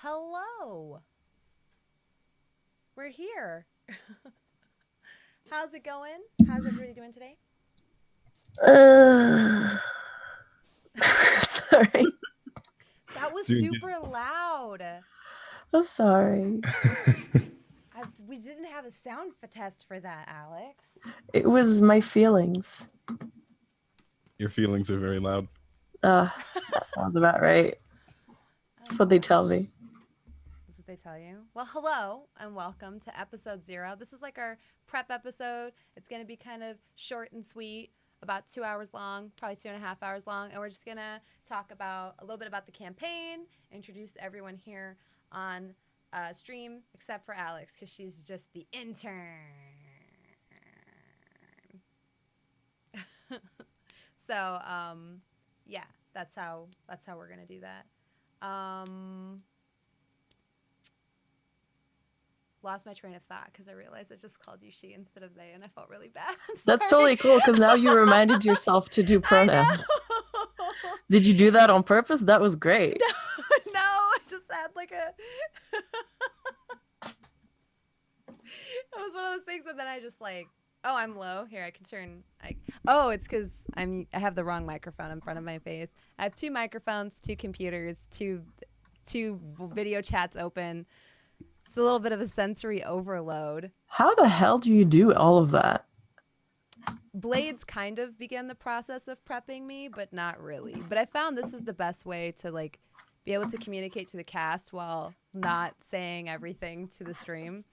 Hello. We're here. How's it going? How's everybody doing today? Sorry. That was super loud. I'm sorry. We didn't have a sound test for that, Alex. It was my feelings. Your feelings are very loud. That sounds about right. That's what they tell me. That's what they tell you. Well, hello and welcome to episode 0. This is like our prep episode. It's going to be kind of short and sweet, about 2 hours long, probably 2.5 hours long. And we're just going to talk about a little bit about the campaign, introduce everyone here on stream, except for Alex, because she's just the intern. So, yeah, that's how we're going to do that. Lost my train of thought because I realized I just called you she instead of they, and I felt really bad. That's totally cool because now you reminded yourself to do pronouns. Did you do that on purpose? That was great. No, I just had like a. It was one of those things, and then I just like, oh, I'm low. Here, I can turn. Oh, it's because I have the wrong microphone in front of my face. I have 2 microphones, 2 computers, two video chats open. It's a little bit of a sensory overload. How the hell do you do all of that? Blades kind of began the process of prepping me, but not really. But I found this is the best way to like be able to communicate to the cast while not saying everything to the stream.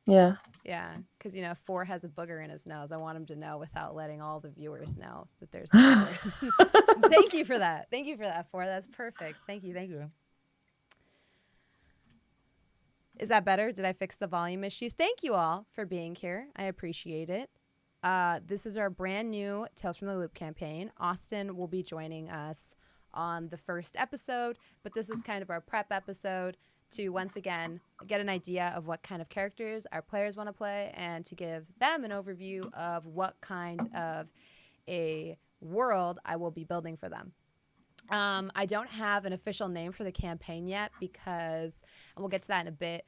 Yeah. Yeah, because, you know, 4 has a booger in his nose. I want him to know without letting all the viewers know that there's a booger. Thank you for that. Thank you for that, 4. That's perfect. Thank you. Thank you. Is that better? Did I fix the volume issues? Thank you all for being here. I appreciate it. This is our brand new Tales from the Loop campaign. Austin will be joining us on the first episode, but this is kind of our prep episode to once again get an idea of what kind of characters our players want to play and to give them an overview of what kind of a world I will be building for them. I don't have an official name for the campaign yet because, and we'll get to that in a bit,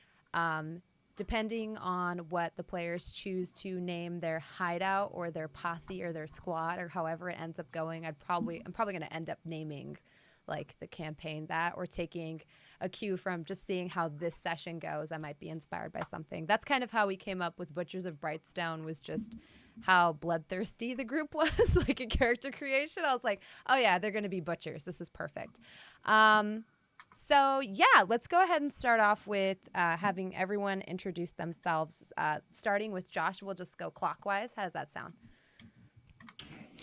depending on what the players choose to name their hideout or their posse or their squad or however it ends up going, I'm probably going to end up naming like the campaign that, or taking a cue from just seeing how this session goes. I might be inspired by something. That's kind of how we came up with Butchers of Brightstone, was just how bloodthirsty the group was, like a character creation. I was like, oh yeah, they're going to be butchers. This is perfect. So yeah, let's go ahead and start off with having everyone introduce themselves, starting with Josh. We'll just go clockwise. How does that sound?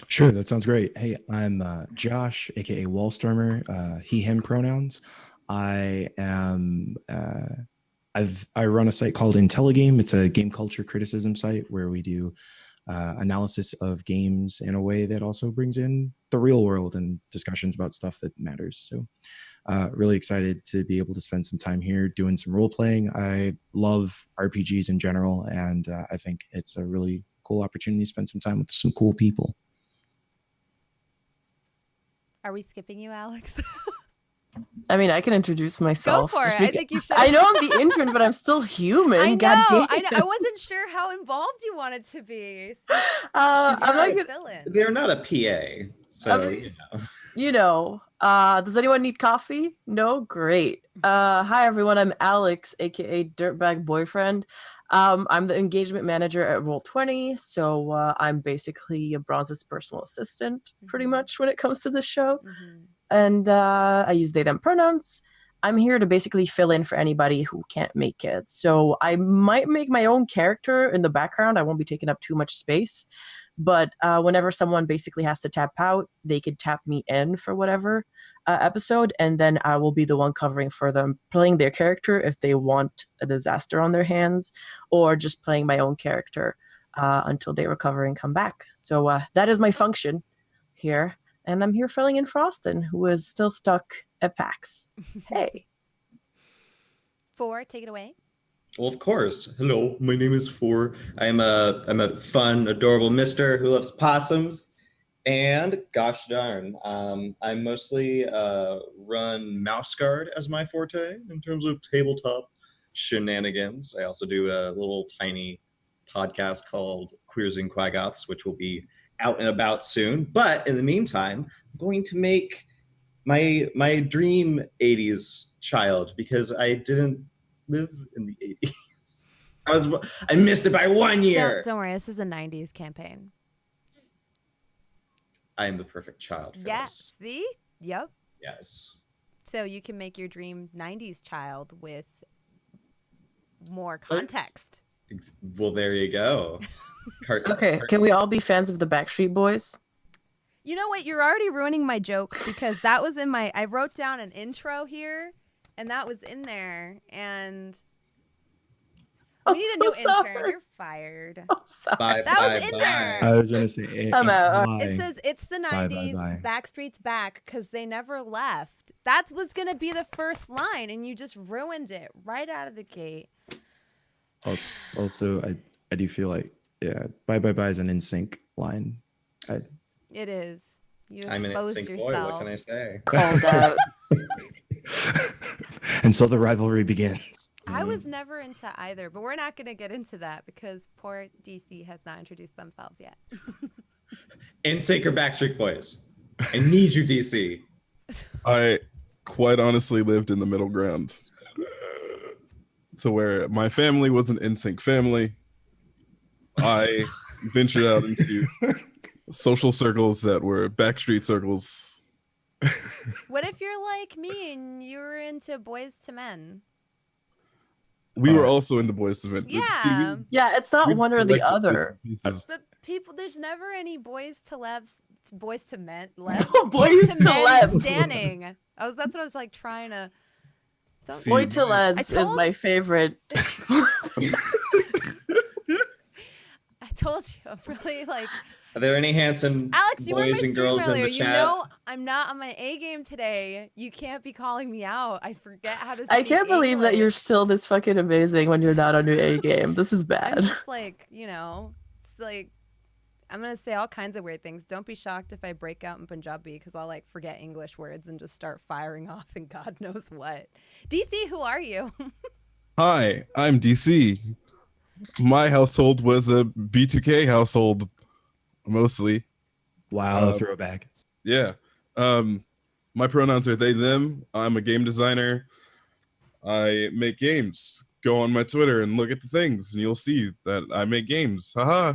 Sure, that sounds great. Hey, I'm Josh, aka Wallstormer, he, him pronouns. I am I run a site called Intelligame. It's a game culture criticism site where we do analysis of games in a way that also brings in the real world and discussions about stuff that matters. So really excited to be able to spend some time here doing some role playing. I love RPGs in general, and I think it's a really cool opportunity to spend some time with some cool people. Are we skipping you, Alex? I mean, I can introduce myself. Go for it. I think you should. I know I'm the intern, but I'm still human. I know. God damn. I wasn't sure how involved you wanted to be. I'm not gonna... They're not a PA, so you know. Does anyone need coffee? No? Great. Hi everyone, I'm Alex, aka Dirtbag Boyfriend. I'm the engagement manager at Roll20, so I'm basically a Bronze's personal assistant, pretty much, when it comes to this show. And I use they, them pronouns. I'm here to basically fill in for anybody who can't make it. So I might make my own character in the background. I won't be taking up too much space. But whenever someone basically has to tap out, they could tap me in for whatever episode, and then I will be the one covering for them, playing their character if they want a disaster on their hands, or just playing my own character until they recover and come back. So that is my function here, and I'm here filling in for Austin, who is still stuck at PAX. Hey. 4, take it away. Well, of course. Hello, my name is 4. I'm a fun, adorable mister who loves possums. And gosh darn, I mostly run Mouse Guard as my forte in terms of tabletop shenanigans. I also do a little tiny podcast called Queers and Quaggoths, which will be out and about soon. But in the meantime, I'm going to make my dream 80s child because I didn't live in the 80s. I missed it by 1 year. Don't worry. This is a 90s campaign. I am the perfect child for Yes. this. See? Yep. Yes. So you can make your dream 90s child with more context. Well, there you go. Okay, can we all be fans of the Backstreet Boys? You know what? You're already ruining my jokes because that was in I wrote down an intro here and that was in there and we need a new intern. You're fired. I'm sorry. Bye, That was bye, in bye. there. I was gonna say. I'm out. Bye. It says it's the 90s, bye. Backstreet's back because they never left. That was going to be the first line and you just ruined it right out of the gate. Also, I do feel like bye bye bye is an NSYNC line. It is. You I'm an exposed instinct yourself. boy. What can I say? Called out. And so the rivalry begins. I was never into either, but we're not going to get into that because poor DC has not introduced themselves yet. NSYNC or Backstreet Boys? I need you, DC. I quite honestly lived in the middle ground. To where my family was an NSYNC family. I ventured out into social circles that were Backstreet circles. What if you're like me and you're into Boys to Men? We were also into Boys to Men. Yeah. Yeah, it's not one or the other. But people, there's never any Boys to Men. Boys to Men Lebs. standing. That's what I was like trying to. See, Boy to Les I is my favorite. I told you, I'm really like. Are there any handsome Alex, you were in my boys and stream girls in earlier. the You chat? know I'm not on my A game today. You can't be calling me out. I forget how to. I speak can't believe that you're English. still this fucking amazing when you're not on your A game. This is I'm bad. just like, it's like I'm gonna say all kinds of weird things. Don't be shocked if I break out in Punjabi because I'll like forget English words and just start firing off and God knows what. DC, who are you? Hi, I'm DC. My household was a B2K household, mostly. Wow, throwback. Yeah. My pronouns are they, them. I'm a game designer. I make games. Go on my Twitter and look at the things, and you'll see that I make games. Haha.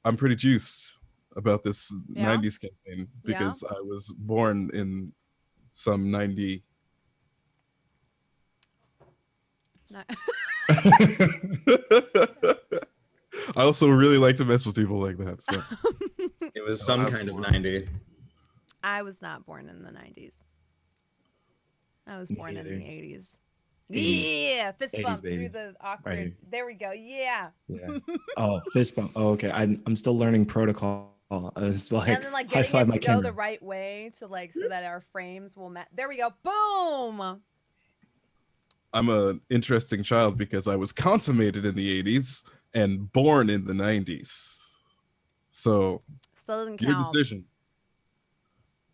I'm pretty juiced about this Yeah? 90s campaign because I was born in some 90. Not- I also really like to mess with people like that. So It was some kind of 90. I was not born in the 90s. I was Me born in the neither. 80s. 80s. Yeah, fist 80s, bump baby. through the awkward. here. There we go. Yeah. Yeah. Oh, fist bump. Oh, okay. I'm still learning protocol. It's like, And then like high getting five it my to go camera. the right way to like so that our frames will match. There we go. Boom. I'm an interesting child because I was consummated in the 80s and born in the 90s. So Still doesn't your count. decision.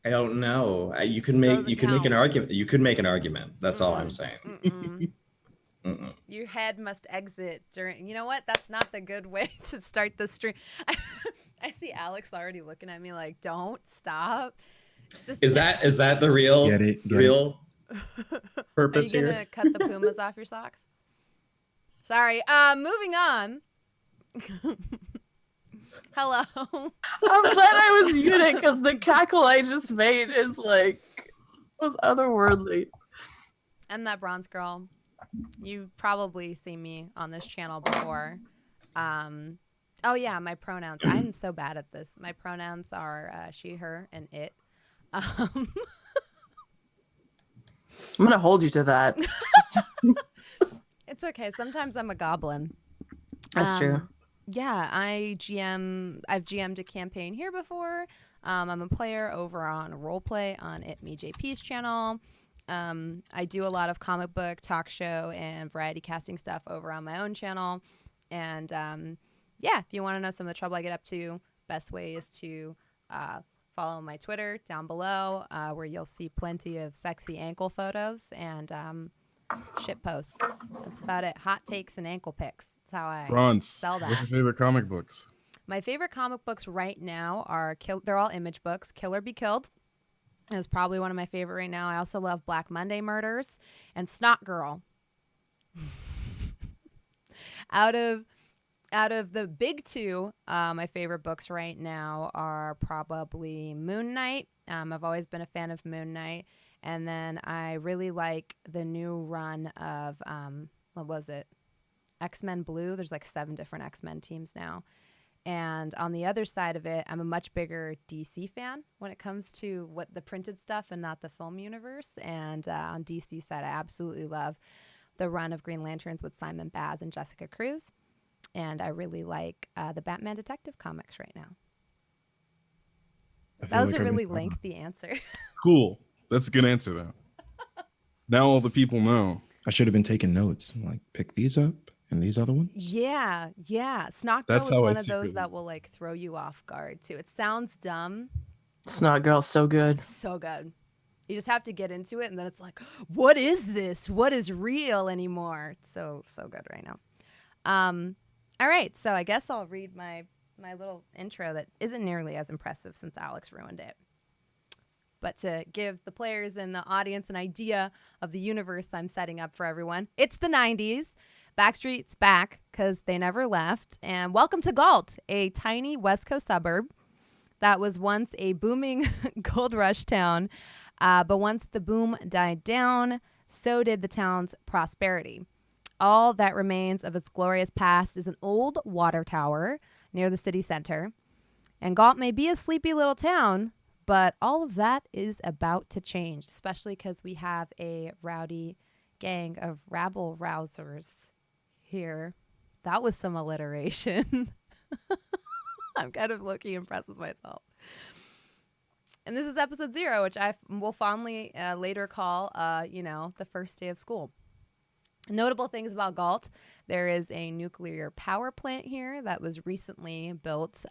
I don't know. You can Still make doesn't you can make an count. argument. You could make an argument. That's all I'm saying. Mm-mm. Mm-mm. Your head must exit during. You know what? That's not the good way to start the stream. I see Alex already looking at me like, "Don't stop." It's just. Is that the real Get it, get real Are purpose you gonna here? cut the pumas off your socks? Sorry. Moving on. Hello. I'm glad I was muted because the cackle I just made is like was otherworldly. I'm that bronze girl. You've probably seen me on this channel before. Oh yeah, my pronouns. I'm so bad at this. My pronouns are she, her, and it. I'm gonna hold you to that. It's okay. Sometimes I'm a goblin. That's true. Yeah, I've GM'd a campaign here before. I'm a player over on Roleplay on It Me JP's channel. I do a lot of comic book, talk show, and variety casting stuff over on my own channel. And yeah, if you want to know some of the trouble I get up to, best way is to follow my Twitter down below, where you'll see plenty of sexy ankle photos and shit posts. That's about it. Hot takes and ankle pics. That's how I Bronze. sell What's that. your favorite comic books? My favorite comic books right now are they're all image books. Kill or Be Killed is probably one of my favorite right now. I also love Black Monday Murders and Snot Girl. Out of the big two, my favorite books right now are probably Moon Knight. I've always been a fan of Moon Knight. And then I really like the new run of, what was it? X-Men Blue. There's like 7 different X-Men teams now. And on the other side of it, I'm a much bigger DC fan when it comes to what the printed stuff and not the film universe. And on DC side, I absolutely love the run of Green Lanterns with Simon Baz and Jessica Cruz. And I really like the Batman Detective comics right now. I feel That was like a I've really been- lengthy answer. Cool. That's a good answer, though. Now all the people know. I should have been taking notes. Like, pick these up and these other ones. Yeah. Snot Girl That's is how I one of those secretly- that will like throw you off guard too. It sounds dumb. Snot Girl's so good. So good. You just have to get into it and then it's like, what is this? What is real anymore? It's so good right now. All right, so I guess I'll read my little intro that isn't nearly as impressive since Alex ruined it. But to give the players and the audience an idea of the universe I'm setting up for everyone, it's the 90s. Backstreet's back because they never left. And welcome to Galt, a tiny West Coast suburb that was once a booming gold rush town. But once the boom died down, so did the town's prosperity. All that remains of its glorious past is an old water tower near the city center. And Galt may be a sleepy little town, but all of that is about to change, especially because we have a rowdy gang of rabble-rousers here. That was some alliteration. I'm kind of low-key impressed with myself. And this is episode 0, which I will fondly later call, the first day of school. Notable things about Galt: there is a nuclear power plant here that was recently built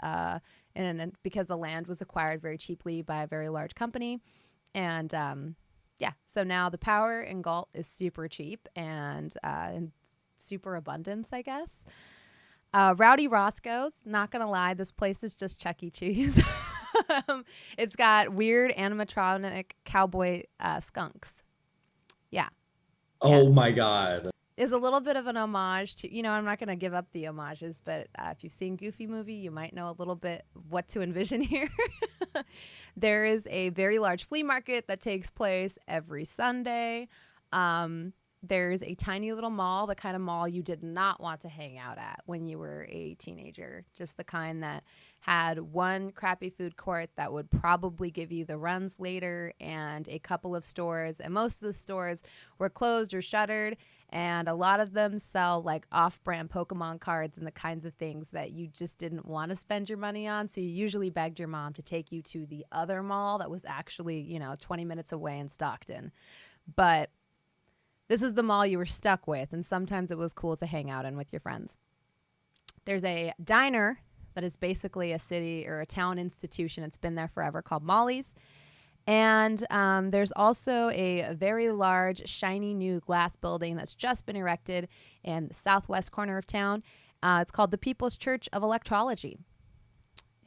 because the land was acquired very cheaply by a very large company. And so now the power in Galt is super cheap and in super abundance, I guess. Rowdy Roscoe's, not going to lie, this place is just Chuck E. Cheese. It's got weird animatronic cowboy skunks. Yeah. Oh my god. Is a little bit of an homage to, I'm not going to give up the homages, but if you've seen Goofy movie, you might know a little bit what to envision here. There is a very large flea market that takes place every Sunday. There's a tiny little mall, the kind of mall you did not want to hang out at when you were a teenager, just the kind that had one crappy food court that would probably give you the runs later and a couple of stores. And most of the stores were closed or shuttered. And a lot of them sell like off-brand Pokemon cards and the kinds of things that you just didn't want to spend your money on. So you usually begged your mom to take you to the other mall that was actually, 20 minutes away in Stockton. But this is the mall you were stuck with, and sometimes it was cool to hang out in with your friends. There's a diner that is basically a city or a town institution. It's been there forever, called Molly's. And there's also a very large, shiny new glass building that's just been erected in the southwest corner of town. It's called the People's Church of Electrology.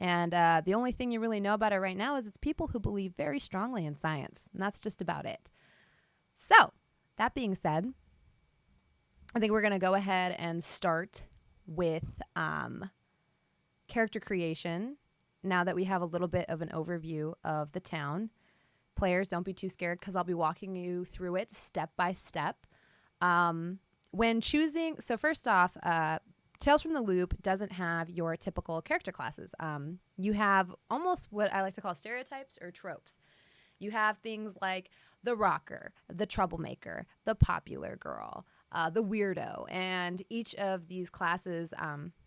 And the only thing you really know about it right now is it's people who believe very strongly in science. And that's just about it. So, that being said, I think we're going to go ahead and start with character creation now that we have a little bit of an overview of the town. Players, don't be too scared because I'll be walking you through it step by step. When choosing, so first off, Tales from the Loop doesn't have your typical character classes. You have almost what I like to call stereotypes or tropes. You have things like the rocker, the troublemaker, the popular girl, the weirdo, and each of these classes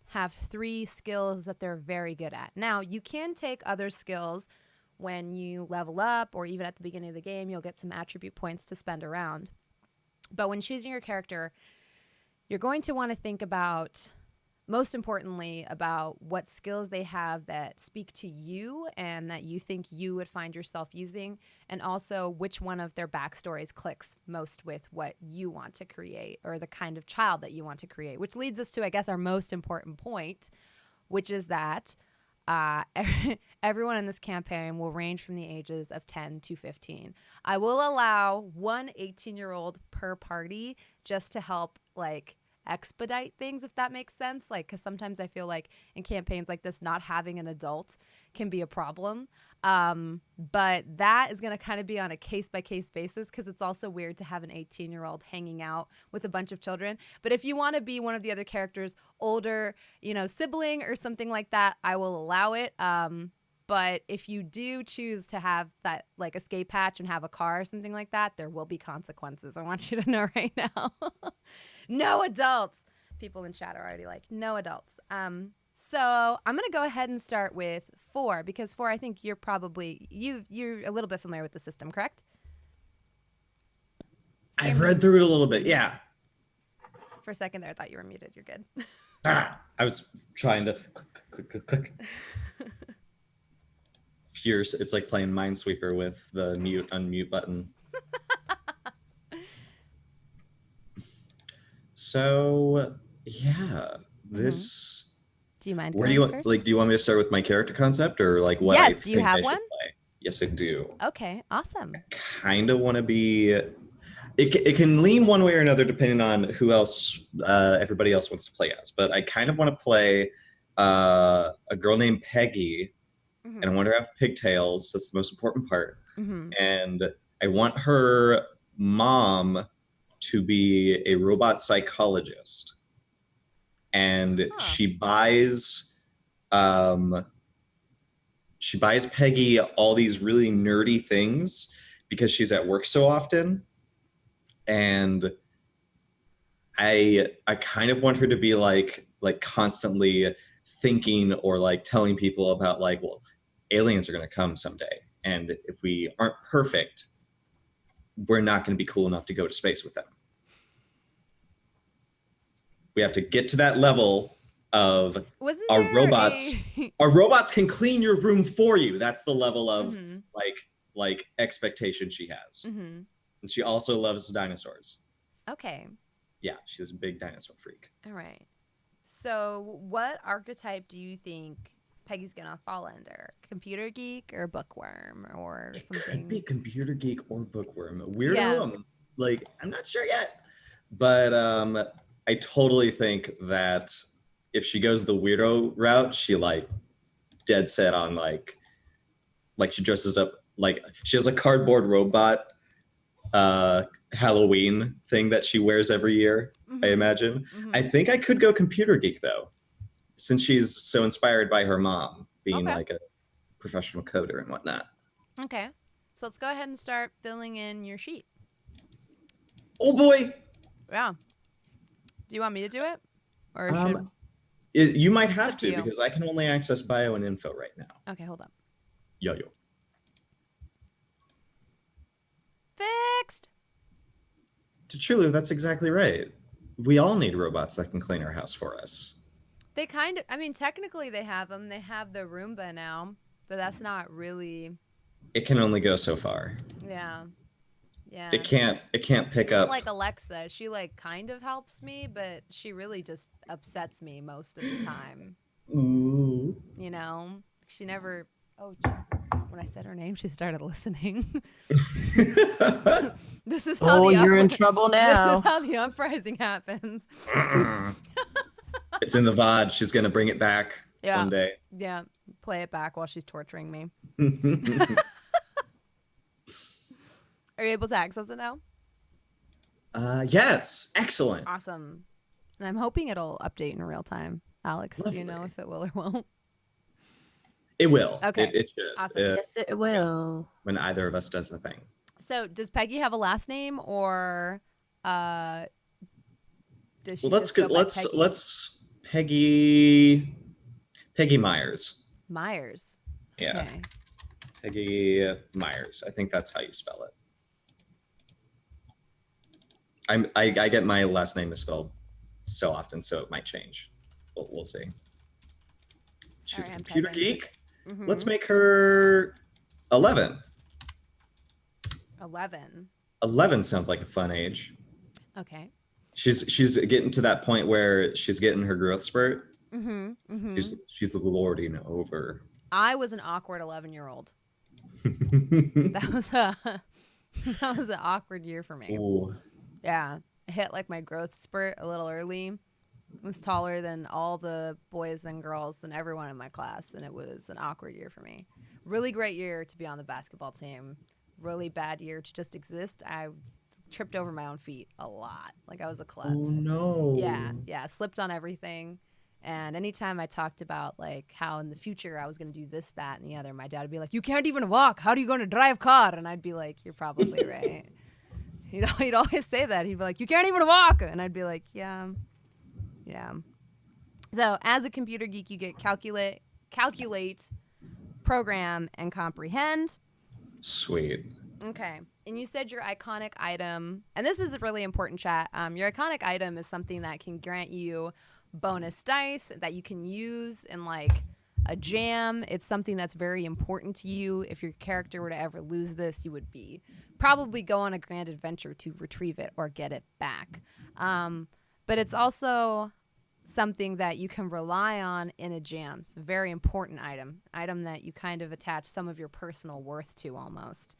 have 3 skills that they're very good at. Now, you can take other skills when you level up, or even at the beginning of the game, you'll get some attribute points to spend around. But when choosing your character, you're going to want to think about most importantly about what skills they have that speak to you and that you think you would find yourself using, and also which one of their backstories clicks most with what you want to create or the kind of child that you want to create, which leads us to, I guess, our most important point, which is that everyone in this campaign will range from the ages of 10 to 15. I will allow one 18-year-old per party just to help, like, expedite things, if that makes sense. Like, because sometimes I feel like in campaigns like this, not having an adult can be a problem. But that is going to kind of be on a case-by-case basis, because it's also weird to have an 18-year-old hanging out with a bunch of children. But if you want to be one of the other characters, older, sibling or something like that, I will allow it. But if you do choose to have that, like, escape hatch and have a car or something like that, there will be consequences. I want you to know right now. No adults. People in chat are already like, no adults. So I'm going to go ahead and start with 4, because 4, I think you're a little bit familiar with the system, correct? I've read through it a little bit. Yeah. For a second there, I thought you were muted. You're good. I was trying to click. Fierce. It's like playing Minesweeper with the mute unmute button. So yeah, this. Do you mind? Where do you want? First? Like, do you want me to start with my character concept, or like what? Yes. I Do you think have I should one? play? Yes, I do. Okay. Awesome. Kind of want to be. It can lean one way or another depending on who else everybody else wants to play as. But I kind of want to play a girl named Peggy, and I want her to have pigtails. That's the most important part. And I want her mom to be a robot psychologist, and she buys Peggy all these really nerdy things because she's at work so often. And I kind of want her to be like constantly thinking or like telling people about, like, well, aliens are going to come someday, and if we aren't perfect, we're not going to be cool enough to go to space with them. We have to get to that level of our robots. Our robots can clean your room for you. That's the level of like expectation she has. And she also loves dinosaurs. Okay. Yeah, she's a big dinosaur freak. All right. So what archetype do you think Peggy's going to fall under? Computer geek or bookworm or something? Could be computer geek or bookworm. Weirdo, yeah. I'm not sure yet. But I totally think that if she goes the weirdo route, she dead set on like she dresses up, like she has a cardboard robot Halloween thing that she wears every year, I imagine. I think I could go computer geek though, since she's so inspired by her mom being like a professional coder and whatnot. Okay. So let's go ahead and start filling in your sheet. Oh boy. Yeah. Do you want me to do it? Or you might have to, because I can only access bio and info right now. Okay, hold up. Yo. Fixed. Truly, that's exactly right. We all need robots that can clean our house for us. They technically they have them. They have the Roomba now, but that's not really. It can only go so far. Yeah. Yeah. It can't pick up. Like Alexa, she kind of helps me, but she really just upsets me most of the time. Ooh. She never. Oh, when I said her name, she started listening. This is how you're in trouble now. This is how the uprising happens. It's in the VOD. She's gonna bring it back one day. Yeah, play it back while she's torturing me. Are you able to access it now? Yes. Excellent. Awesome. And I'm hoping it'll update in real time. Alex, Lovely. Do you know if it will or won't? It will. Okay. It should. Awesome. Yes, it will. When either of us does the thing. So does Peggy have a last name, or does she Let's Peggy Myers. Myers. Yeah. Okay. Peggy Myers. I think that's how you spell it. I get my last name misspelled so often, so it might change. we'll see. She's Alright, a I'm computer typing. geek. Mhm. Let's make her 11. 11. 11 sounds like a fun age. Okay. She's getting to that point where she's getting her growth spurt. Mm-hmm. She's lording over. I was an awkward 11-year-old. That was that was an awkward year for me. Ooh. Yeah. I hit like my growth spurt a little early. I was taller than all the boys and girls and everyone in my class, and it was an awkward year for me. Really great year to be on the basketball team. Really bad year to just exist. I tripped over my own feet a lot. Like I was a klutz. Oh no. Yeah, slipped on everything. And anytime I talked about like how in the future I was going to do this, that, and the other, my dad would be like, "You can't even walk. How are you going to drive car?" And I'd be like, "You're probably right." He'd always say that. He'd be like, "You can't even walk." And I'd be like, yeah. So as a computer geek, you get calculate, program, and comprehend. Sweet. Okay. And you said your iconic item, and this is a really important, chat. Your iconic item is something that can grant you bonus dice that you can use in like a jam. It's something that's very important to you. If your character were to ever lose this, you would be probably go on a grand adventure to retrieve it or get it back. But it's also something that you can rely on in a jam. It's a very important item that you kind of attach some of your personal worth to almost.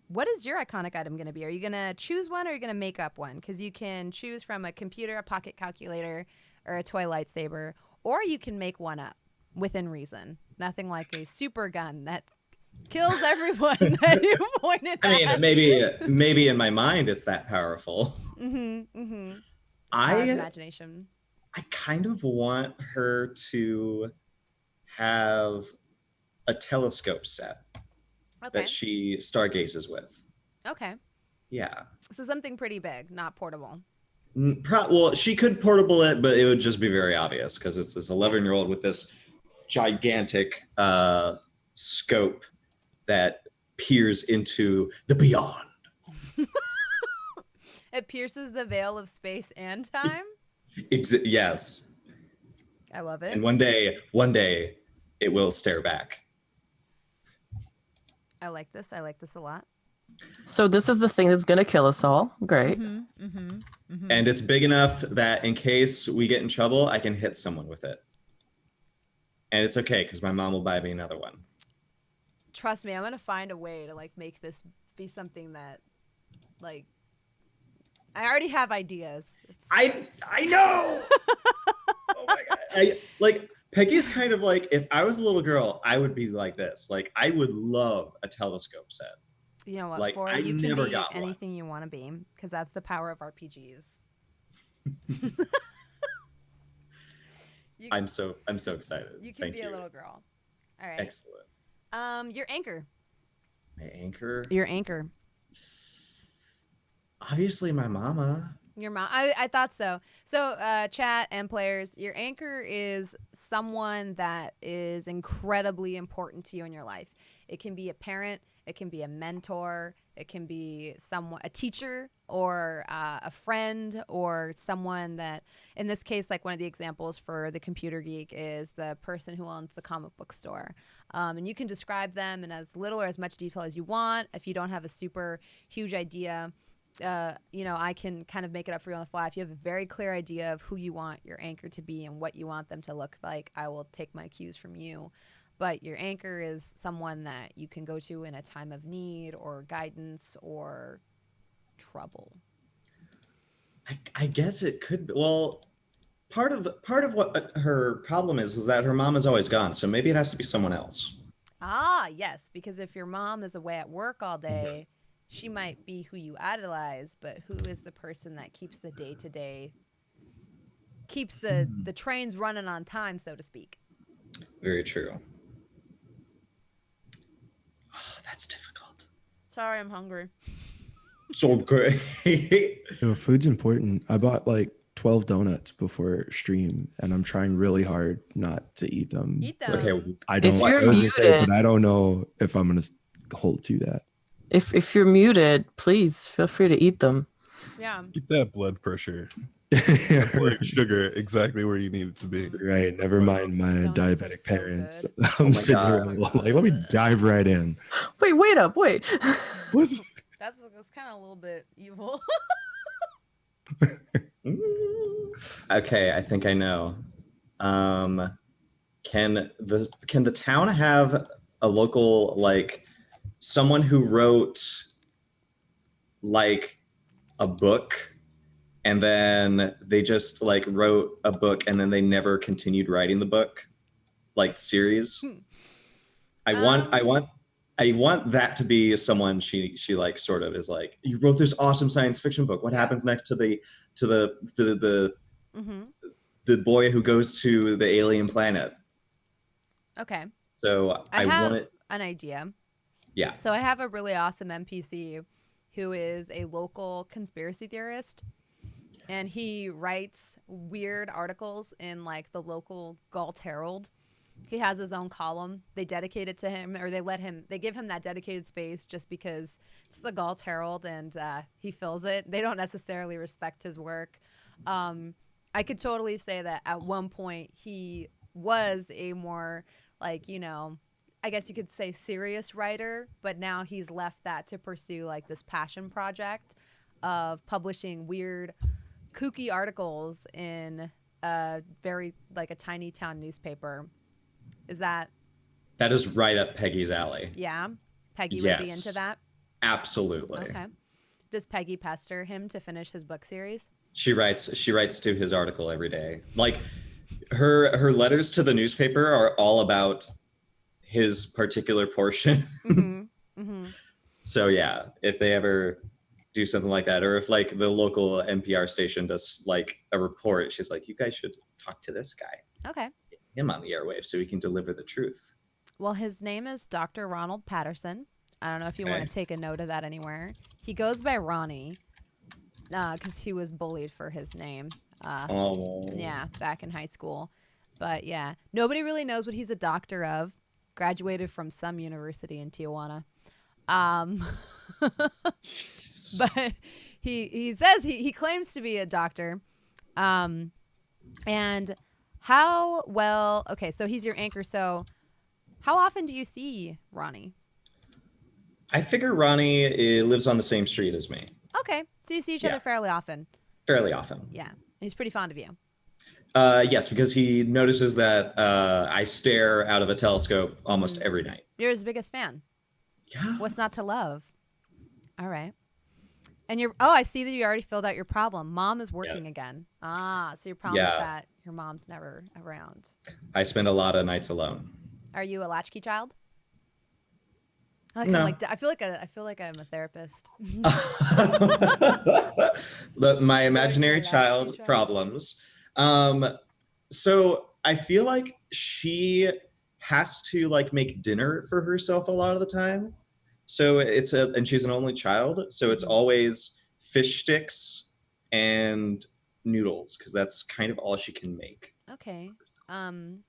What is your iconic item going to be? Are you going to choose one or are you going to make up one? Because you can choose from a computer, a pocket calculator, or a toy lightsaber, or you can make one up within reason. Nothing like a super gun that kills everyone that you pointed at. I mean, maybe in my mind it's that powerful. Power of imagination. I kind of want her to have a telescope set that she stargazes with. Okay. Yeah. So something pretty big, not portable. Well, she could portable it, but it would just be very obvious because it's this 11-year-old with this gigantic scope that peers into the beyond. It pierces the veil of space and time. Yes. I love it. And one day, it will stare back. I like this. I like this a lot. So this is the thing that's gonna kill us all. Great. And it's big enough that in case we get in trouble, I can hit someone with it. And it's okay because my mom will buy me another one. Trust me, I'm gonna find a way to like make this be something that, like, I already have ideas. I know. Oh my god! Peggy's kind of like, if I was a little girl, I would be like this. Like I would love a telescope set. You know what? Like, For I you can never be got one. anything you want to be, because that's the power of RPGs. I'm so excited. You can Thank be you. a little girl. All right. Excellent. Your anchor. My anchor. Your anchor. Obviously, my mama. Your mom. I thought so. So, chat and players, your anchor is someone that is incredibly important to you in your life. It can be a parent. It can be a mentor. It can be a teacher, or a friend, or someone that, in this case, like one of the examples for the computer geek is the person who owns the comic book store. And you can describe them in as little or as much detail as you want. If you don't have a super huge idea, I can kind of make it up for you on the fly. If you have a very clear idea of who you want your anchor to be and what you want them to look like, I will take my cues from you. But your anchor is someone that you can go to in a time of need or guidance or trouble. I guess it could be. Well, part of what her problem is that her mom is always gone. So maybe it has to be someone else. Ah, yes, because if your mom is away at work all day, she might be who you idolize, but who is the person that keeps the day-to-day, keeps the trains running on time, so to speak. Very true. Oh, that's difficult. Sorry, I'm hungry. So great. Food's important. I bought like 12 donuts before stream, and I'm trying really hard not to eat them. Eat them. Okay. I don't. you're I was gonna say, muted- but I don't know if I'm gonna hold to that. If you're muted, please feel free to eat them. Yeah. Keep that blood pressure. Blood sugar exactly where you need it to be. Right. Never mind my Donuts are diabetic so parents. good. I'm my sitting here God. like, let me dive right in. Wait up, wait. What? That's kind of a little bit evil. Okay, I think I know. Can the town have a local, like, someone who wrote like a book and then they just like wrote a book and then they never continued writing the book, like series? I want that to be someone she like sort of is like, you wrote this awesome science fiction book. What happens next to the Mm-hmm. the boy who goes to the alien planet? Okay. So I I have want it. an idea. Yeah. So I have a really awesome NPC who is a local conspiracy theorist, and he writes weird articles in like the local Galt Herald. He has his own column. They dedicate it to him, or they give him that dedicated space just because it's the Galt Herald and he fills it. They don't necessarily respect his work. I could totally say that at one point he was a more like, I guess you could say serious writer, but now he's left that to pursue like this passion project of publishing weird, kooky articles in a very like a tiny town newspaper. Is that, That is right up Peggy's alley. yeah? Peggy would be Yes. into that? Absolutely. Okay. Does Peggy pester him to finish his book series? She writes to his article every day. Like her letters to the newspaper are all about his particular portion. Mm-hmm. Mm-hmm. So yeah, if they ever do something like that, or if like the local NPR station does like a report, she's like, you guys should talk to this guy. Okay. Get him on the airwaves so he can deliver the truth. Well, his name is Dr. Ronald Patterson. I don't know if you Okay. want to take a note of that anywhere. He goes by Ronnie because he was bullied for his name. Oh. Yeah, back in high school. But yeah, nobody really knows what he's a doctor of. Graduated from some university in Tijuana. But he says he claims to be a doctor. And how well, okay, so he's your anchor. So how often do you see Ronnie? I figure Ronnie lives on the same street as me. Okay, so you see each Yeah. other fairly often. Fairly often. Yeah, he's pretty fond of you. Yes, because he notices that I stare out of a telescope almost Mhm. every night. You're his biggest fan. Yeah. What's not to love? All right. And I see that you already filled out your problem. Mom is working again. So your problem is Yeah. that your mom's never around. I spend a lot of nights alone. Are you a latchkey child? No. I feel like I'm a therapist. My imaginary latchkey child child. problems. So I feel like she has to like make dinner for herself a lot of the time. So and she's an only child, so it's Mhm. always fish sticks and noodles because that's kind of all she can make. Okay. And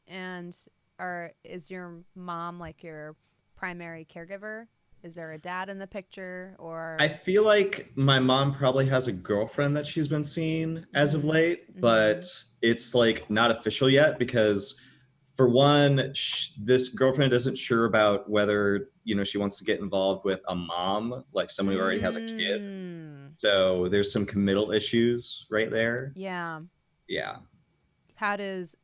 is your mom like your primary caregiver? Is there a dad in the picture, or? I feel like my mom probably has a girlfriend that she's been seeing as of late, Mhm. but it's like not official yet because, for one, this girlfriend isn't sure about whether she wants to get involved with a mom, like someone who already has a kid. Mm, So there's some committal issues right there. yeah. Yeah. How does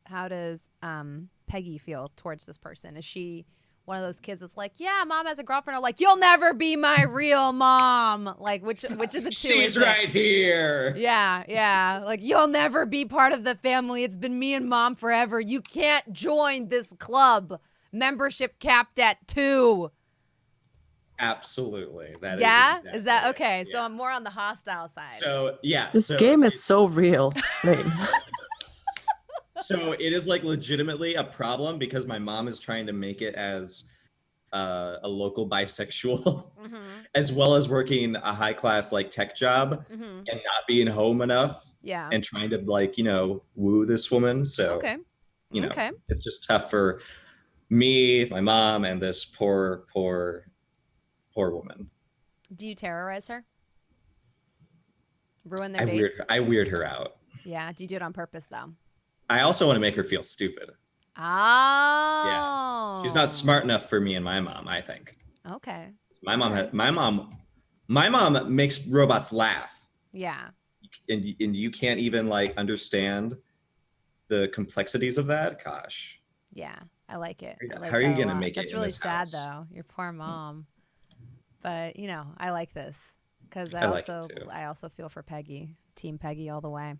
Peggy feel towards this person? Is she one of those kids that's like, yeah, mom has a girlfriend, or like, you'll never be my real mom? Like, which of the two? She's is it? right here. Yeah. Like, you'll never be part of the family. It's been me and mom forever. You can't join this club. Membership capped at 2. Absolutely. That Yeah? exactly Is that it. okay? So Yeah. I'm more on the hostile side. So yeah. This so game is so real. Wait. So it is like legitimately a problem because my mom is trying to make it as a local bisexual, Mm-hmm. as well as working a high class like tech job Mm-hmm. and not being home enough Yeah. and trying to like woo this woman. So Okay. Okay. it's just tough for me, my mom, and this poor woman. Do you terrorize her? Ruin their dates? I weird her out. Yeah. Do you do it on purpose though? I also want to make her feel stupid. Oh. She's not smart enough for me and my mom, I think. Okay. My mom makes robots laugh. Yeah. And you can't even like understand the complexities of that. Gosh. Yeah. I like it. I like How are you that a gonna lot. make it That's in really this sad house? though. Your poor mom. But you know, I like this because I like it too. I also feel for Peggy, Team Peggy all the way.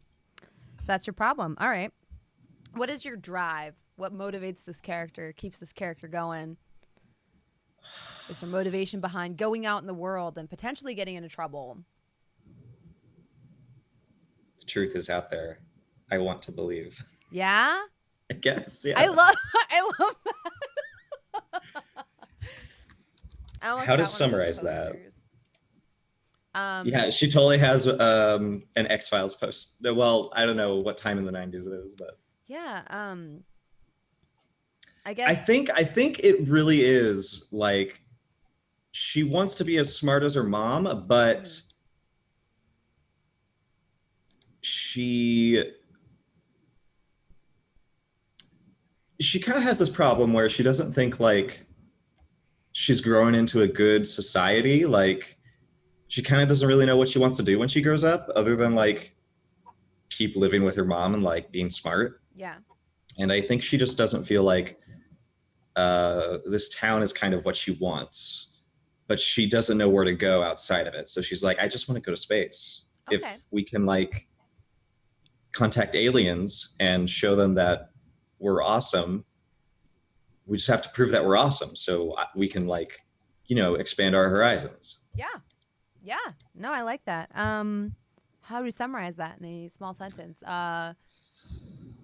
So that's your problem. All right. What is your drive? What motivates this character? Keeps this character going? Is there motivation behind going out in the world and potentially getting into trouble? The truth is out there. I want to believe. Yeah. I guess. Yeah. I love that. I almost How to got one of those summarize that? posters. Yeah, she totally has an X-Files post. Well, I don't know what time in the 90s it is, but Yeah. I guess. I think it really is like she wants to be as smart as her mom, but she kind of has this problem where she doesn't think like she's growing into a good society. Like she kind of doesn't really know what she wants to do when she grows up, other than like keep living with her mom and like being smart. Yeah. And I think she just doesn't feel like this town is kind of what she wants, but she doesn't know where to go outside of it. So she's like, I just want to go to space. Okay. If we can like contact aliens and show them that we're awesome, we just have to prove that we're awesome. So we can like, expand our horizons. Yeah. Yeah. No, I like that. How do we summarize that in a small sentence?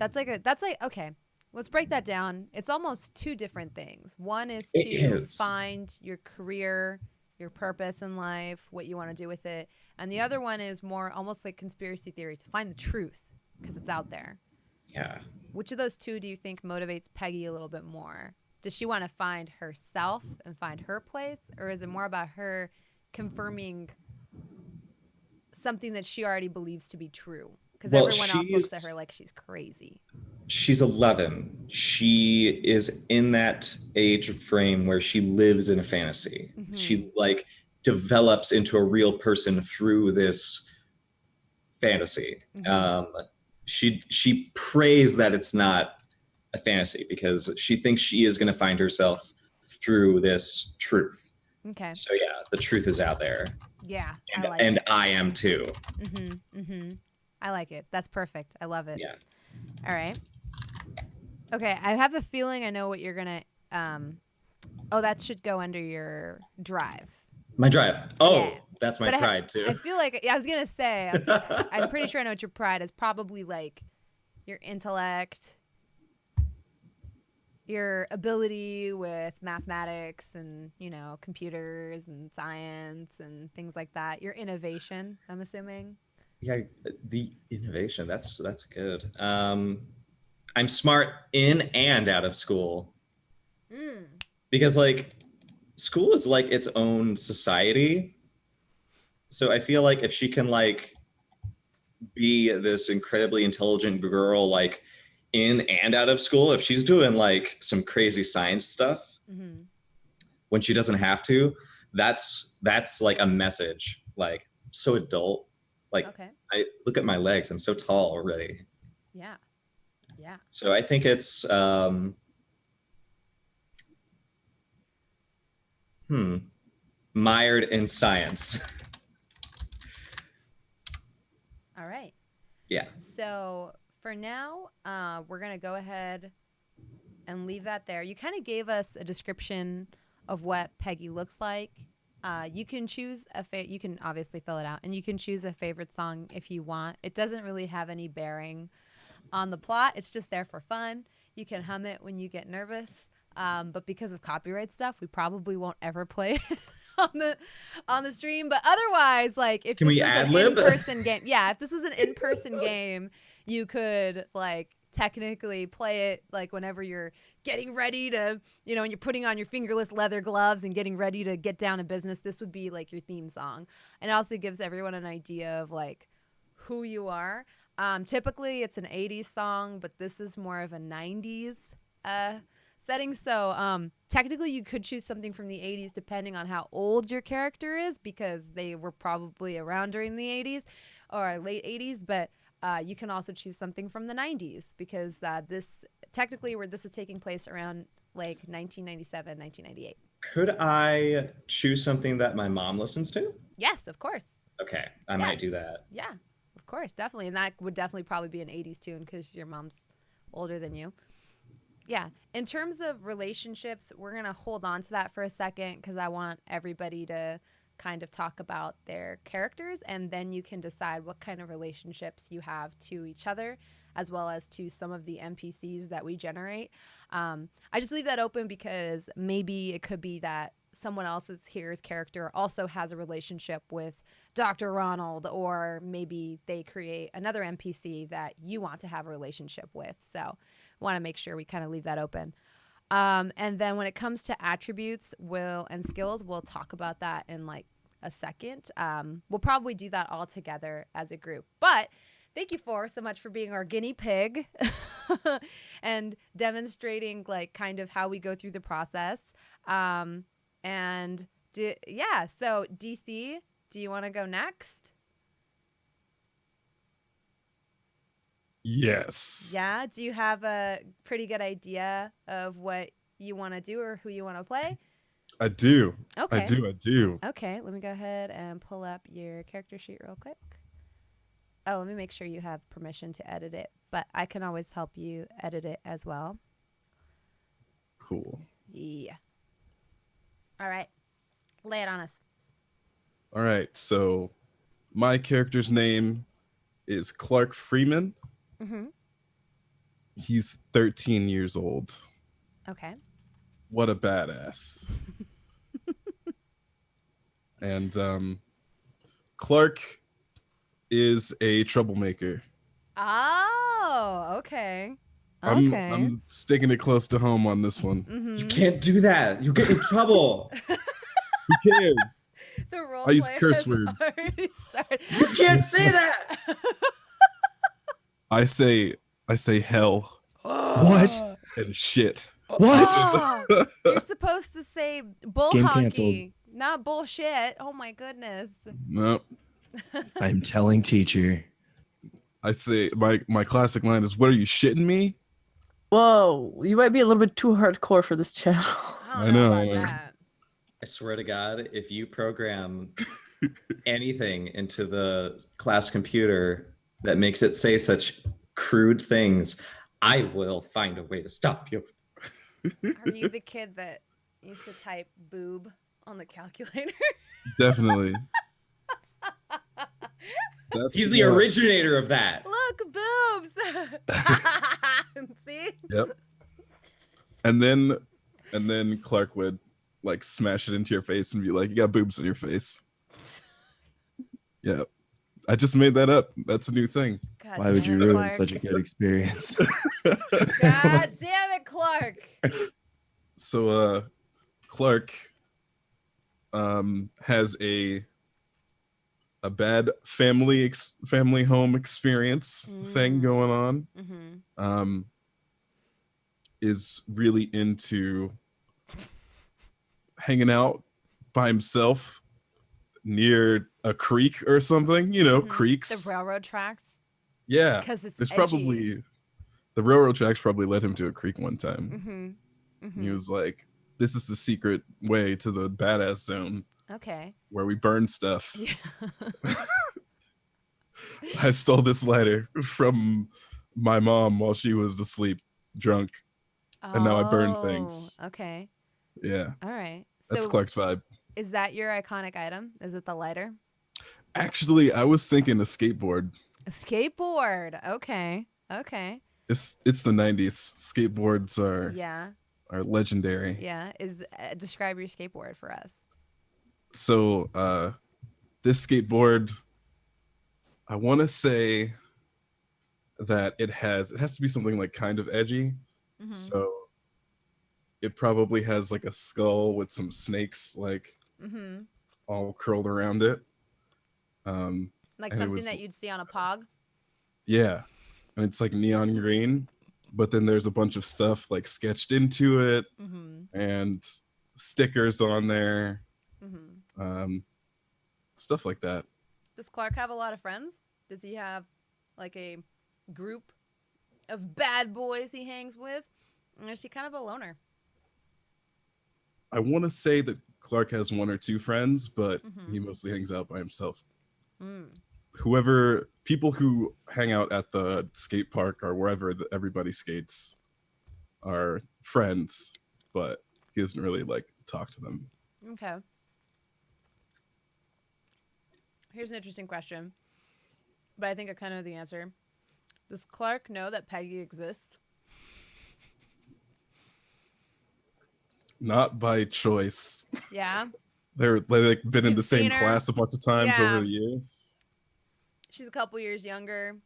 Okay. Let's break that down. It's almost two different things. One is to find your career, your purpose in life, what you want to do with it. And the other one is more almost like conspiracy theory, to find the truth because it's out there. Yeah. Which of those two do you think motivates Peggy a little bit more? Does she want to find herself and find her place? Or is it more about her confirming something that she already believes to be true? Because everyone else looks at her like she's crazy. She's 11. She is in that age frame where she lives in a fantasy. Mm-hmm. She like develops into a real person through this fantasy. Mm-hmm. She prays that it's not a fantasy because she thinks she is going to find herself through this truth. Okay. So yeah, the truth is out there. Yeah, and I am too. Mm-hmm. Mm-hmm. I like it. That's perfect. I love it. Yeah. All right. Okay, I have a feeling I know what you're gonna. That should go under your drive. My drive. Oh, yeah. That's my but pride too. I feel like I was gonna say. I'm pretty sure I know what your pride is. Probably like your intellect, your ability with mathematics and computers and science and things like that. Your innovation. I'm assuming. Yeah, the innovation. That's good. I'm smart in and out of school. Because like school is like its own society. So I feel like if she can like be this incredibly intelligent girl like in and out of school, if she's doing like some crazy science stuff when she doesn't have to, that's like a message. Like so adult. Like I look at my legs, I'm so tall already. Yeah. Yeah. So I think it's mired in science. All right. Yeah. So for now, we're going to go ahead and leave that there. You kind of gave us a description of what Peggy looks like. You can choose you can obviously fill it out, and you can choose a favorite song if you want. It doesn't really have any bearing on the plot. It's just there for fun. You can hum it when you get nervous. But because of copyright stuff, we probably won't ever play on the stream. But otherwise, like if this was an in-person game, if this was an in-person game, you could like technically play it like whenever you're getting ready to, and you're putting on your fingerless leather gloves and getting ready to get down to business. This would be like your theme song. And it also gives everyone an idea of like who you are. Typically, it's an 80s song, but this is more of a 90s setting. So technically, you could choose something from the 80s depending on how old your character is, because they were probably around during the 80s or late 80s. But you can also choose something from the 90s, because this technically where this is taking place around like 1997, 1998. Could I choose something that my mom listens to? Yes, of course. Okay, I might do that. Yeah, of course, definitely. And that would definitely probably be an 80s tune because your mom's older than you. Yeah. In terms of relationships, we're going to hold on to that for a second because I want everybody to kind of talk about their characters, and then you can decide what kind of relationships you have to each other as well as to some of the NPCs that we generate. I just leave that open because maybe it could be that someone else's here's character also has a relationship with Dr. Ronald, or maybe they create another NPC that you want to have a relationship with. So want to make sure we kind of leave that open. And then when it comes to attributes and skills, we'll talk about that in like a second. We'll probably do that all together as a group. But thank you so much for being our guinea pig and demonstrating like kind of how we go through the process. So DC, do you want to go next? Yes. Yeah. Do you have a pretty good idea of what you want to do or who you want to play? I do. Okay. I do. Okay. Let me go ahead and pull up your character sheet real quick. Oh, let me make sure you have permission to edit it, but I can always help you edit it as well. Cool. Yeah. All right. Lay it on us. All right. So my character's name is Clark Freeman. Mm-hmm. He's 13 years old. Okay. What a badass. And Clark is a troublemaker. Oh, okay. I'm sticking it close to home on this one. Mm-hmm. You can't do that. You'll get in trouble. Who cares? The role I use play curse has words. already started. You can't say that. I say hell What? and shit. What? Oh, you're supposed to say bull Game hockey, canceled. not bullshit. Oh my goodness. Nope. I'm telling teacher. I say my classic line is, "What are you shitting me?" Whoa, you might be a little bit too hardcore for this channel. I I don't know know. about that. I swear to God, if you program anything into the class computer that makes it say such crude things, I will find a way to stop you. Are you the kid that used to type boob on the calculator? Definitely. That's He's the originator of that. Look, boobs. See? Yep. And then Clark would like smash it into your face and be like, "You got boobs on your face." Yeah. I just made that up. That's a new thing. God Why would you damn it, ruin Clark. such a good experience? God damn it, Clark. So Clark has a bad family home experience thing going on. Mm-hmm. Is really into hanging out by himself near a creek or something, creeks. The railroad tracks. Yeah. Because it's There's edgy. probably the railroad tracks probably led him to a creek one time. Mm-hmm. Mm-hmm. He was like, "This is the secret way to the badass zone Okay. where we burn stuff." Yeah. I stole this lighter from my mom while she was asleep, drunk, and now I burn things. Okay. Yeah, All right. that's So Clark's vibe. is that your iconic item? Is it the lighter? Actually, I was thinking a skateboard. A skateboard. Okay. Okay. It's the 90s. Skateboards Yeah. are legendary. Yeah. Describe your skateboard for us. So this skateboard, I want to say that it has to be something like kind of edgy. Mm-hmm. So it probably has like a skull with some snakes like all curled around it. Like and it something was- that you'd see on a pog. Yeah, and it's like neon green, but then there's a bunch of stuff like sketched into it Mm-hmm. and stickers on there, Mm-hmm. stuff like that. Does Clark have a lot of friends? Does he have like a group of bad boys he hangs with? Or is he kind of a loner? I want to say that Clark has one or two friends, but Mm-hmm. he mostly hangs out by himself. Mm. People who hang out at the skate park or wherever everybody skates are friends, but he doesn't really like talk to them. Okay. Here's an interesting question, but I think I kind of know the answer. Does Clark know that Peggy exists? Not by choice. Yeah. They're like been in You've the same seen her? class a bunch of times Yeah. over the years. She's a couple years younger.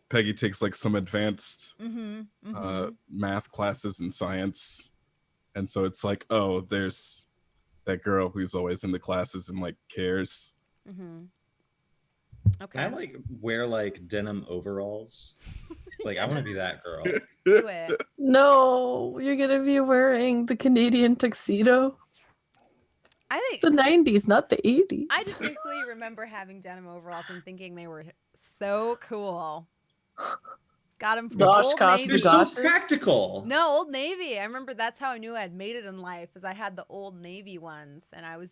Peggy takes like some advanced Mm-hmm. Mm-hmm. math classes and science, and so it's like, oh, there's that girl who's always in the classes and like cares. Mm-hmm. Can I Okay. like wear like denim overalls? Like I want to be that girl. Do it. No, you're gonna be wearing the Canadian tuxedo. I It's think the 90s, not the 80s. I distinctly remember having denim overalls and thinking they were so cool. Got them from Gosh, Old gosh, Navy. They're so Goshes? practical. No, Old Navy. I remember that's how I knew I'd made it in life, is I had the Old Navy ones, and I was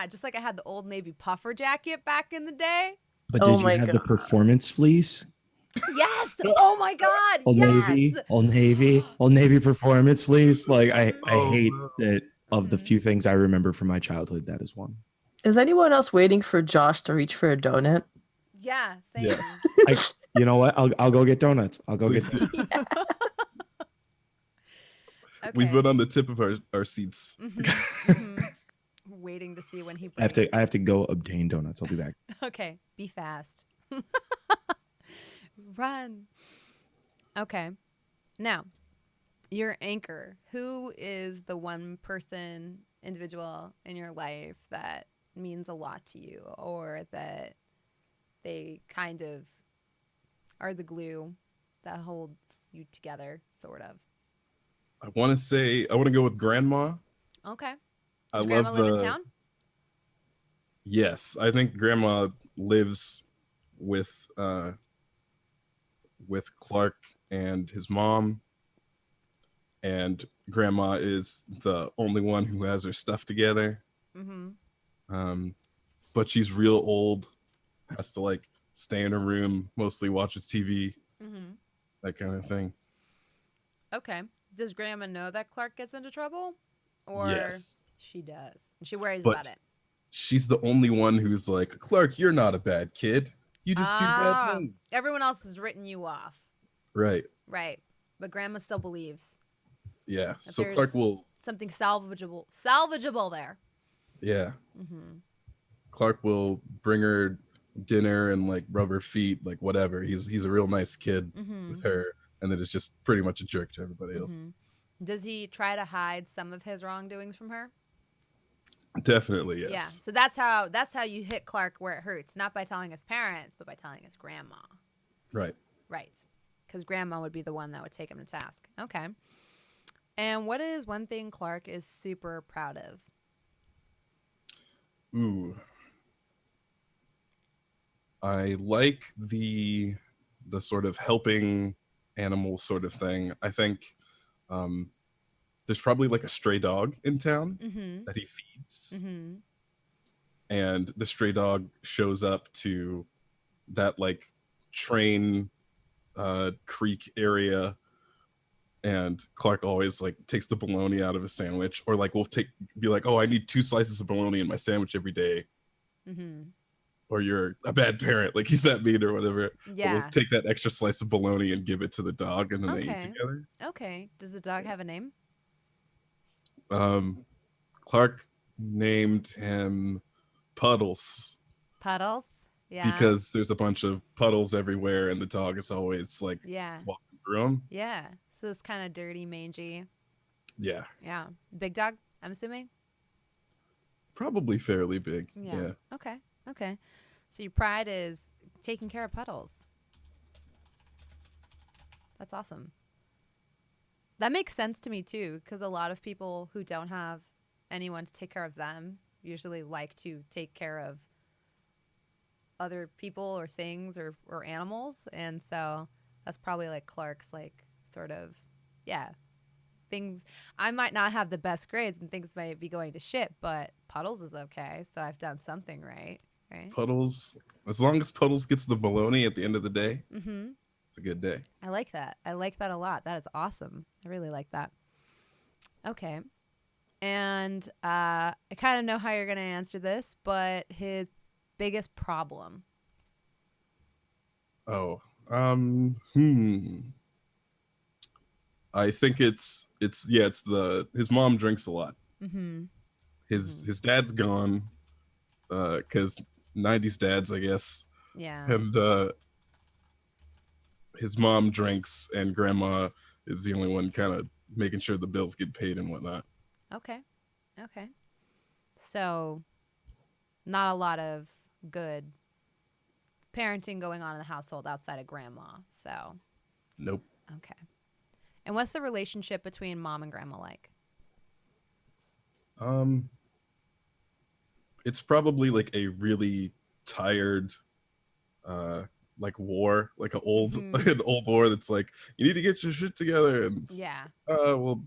just like I had the Old Navy puffer jacket back in the day. But Oh did you my have the God. performance fleece? Yes. Oh my God. Old yes. Navy, Old Navy performance fleece. Like I Oh, hate no. that. Of the Mhm. few things I remember from my childhood, that is one. Is anyone else waiting for Josh to reach for a donut? Yeah. Same. Yes. You know what? I'll go get donuts. I'll go Please get. do. Okay. We've been on the tip of our seats. Mm-hmm. Waiting to see when he I brings. have to go obtain donuts. I'll be back. Okay, be fast. Run. Okay. Now, your anchor. Who is the one person, individual in your life that means a lot to you, or that they kind of are the glue that holds you together, sort of? I want to go with grandma. Okay. I Does grandma love live in town? Yes, I think grandma lives with Clark and his mom, and grandma is the only one who has her stuff together. Mm-hmm. But she's real old, has to like stay in her room, mostly watches TV, Mm-hmm. that kind of thing. Okay. Does grandma know that Clark gets into trouble? Or Yes, she does. And she worries but about it. she's the only one who's like, Clark, you're not a bad kid. You just do bad things. Everyone else has written you off. Right. Right. But grandma still believes Yeah. that So there's Clark will. something salvageable there. Yeah. Mm-hmm. Clark will bring her dinner and like rub her feet, like whatever. He's a real nice kid Mm-hmm. with her, and then is just pretty much a jerk to everybody else. Mm-hmm. Does he try to hide some of his wrongdoings from her? Definitely, yes. Yeah. So that's how you hit Clark where it hurts, not by telling his parents, but by telling his grandma. Right. Right. Because grandma would be the one that would take him to task. Okay. And what is one thing Clark is super proud of? Ooh. I like the sort of helping animal sort of thing. I think there's probably like a stray dog in town Mm-hmm. that he feeds, Mm-hmm. and the stray dog shows up to that like train creek area, and Clark always like takes the bologna out of his sandwich, or like be like, oh, I need 2 slices of bologna in my sandwich every day, Mm-hmm. or you're a bad parent, like he's that mean or whatever. But Yeah. we'll take that extra slice of bologna and give it to the dog, and then they eat Okay. together. Okay. Does the dog have a name? Clark named him Puddles Puddles. Yeah. because there's a bunch of puddles everywhere, and the dog is always like Yeah. walking through them. Yeah. So it's kind of dirty, mangy. Yeah, Yeah. Big dog, I'm assuming? probably fairly big. Yeah. Yeah. Okay. Okay. So your pride is taking care of Puddles. That's awesome. That makes sense to me too, because a lot of people who don't have anyone to take care of them usually like to take care of other people or things or animals. And so that's probably like Clark's like sort of, yeah, things. I might not have the best grades and things might be going to shit, but Puddles is okay. So I've done something right. Right. Puddles, as long as Puddles gets the baloney at the end of the day, Mm-hmm. it's a good day. I like that. I like that a lot. That is awesome. I really like that. Okay. And I kind of know how you're going to answer this, but his biggest problem. Oh, I think it's his mom drinks a lot. Mm-hmm. His dad's gone, because 90s dads, I guess, Yeah. and his mom drinks, and grandma is the only one kind of making sure the bills get paid and whatnot. Okay. Okay. So not a lot of good parenting going on in the household outside of grandma. So, Nope. okay. And what's the relationship between mom and grandma like? It's probably like a really tired, like war, like an old Mhm. an old war that's like, you need to get your shit together, and Yeah. well,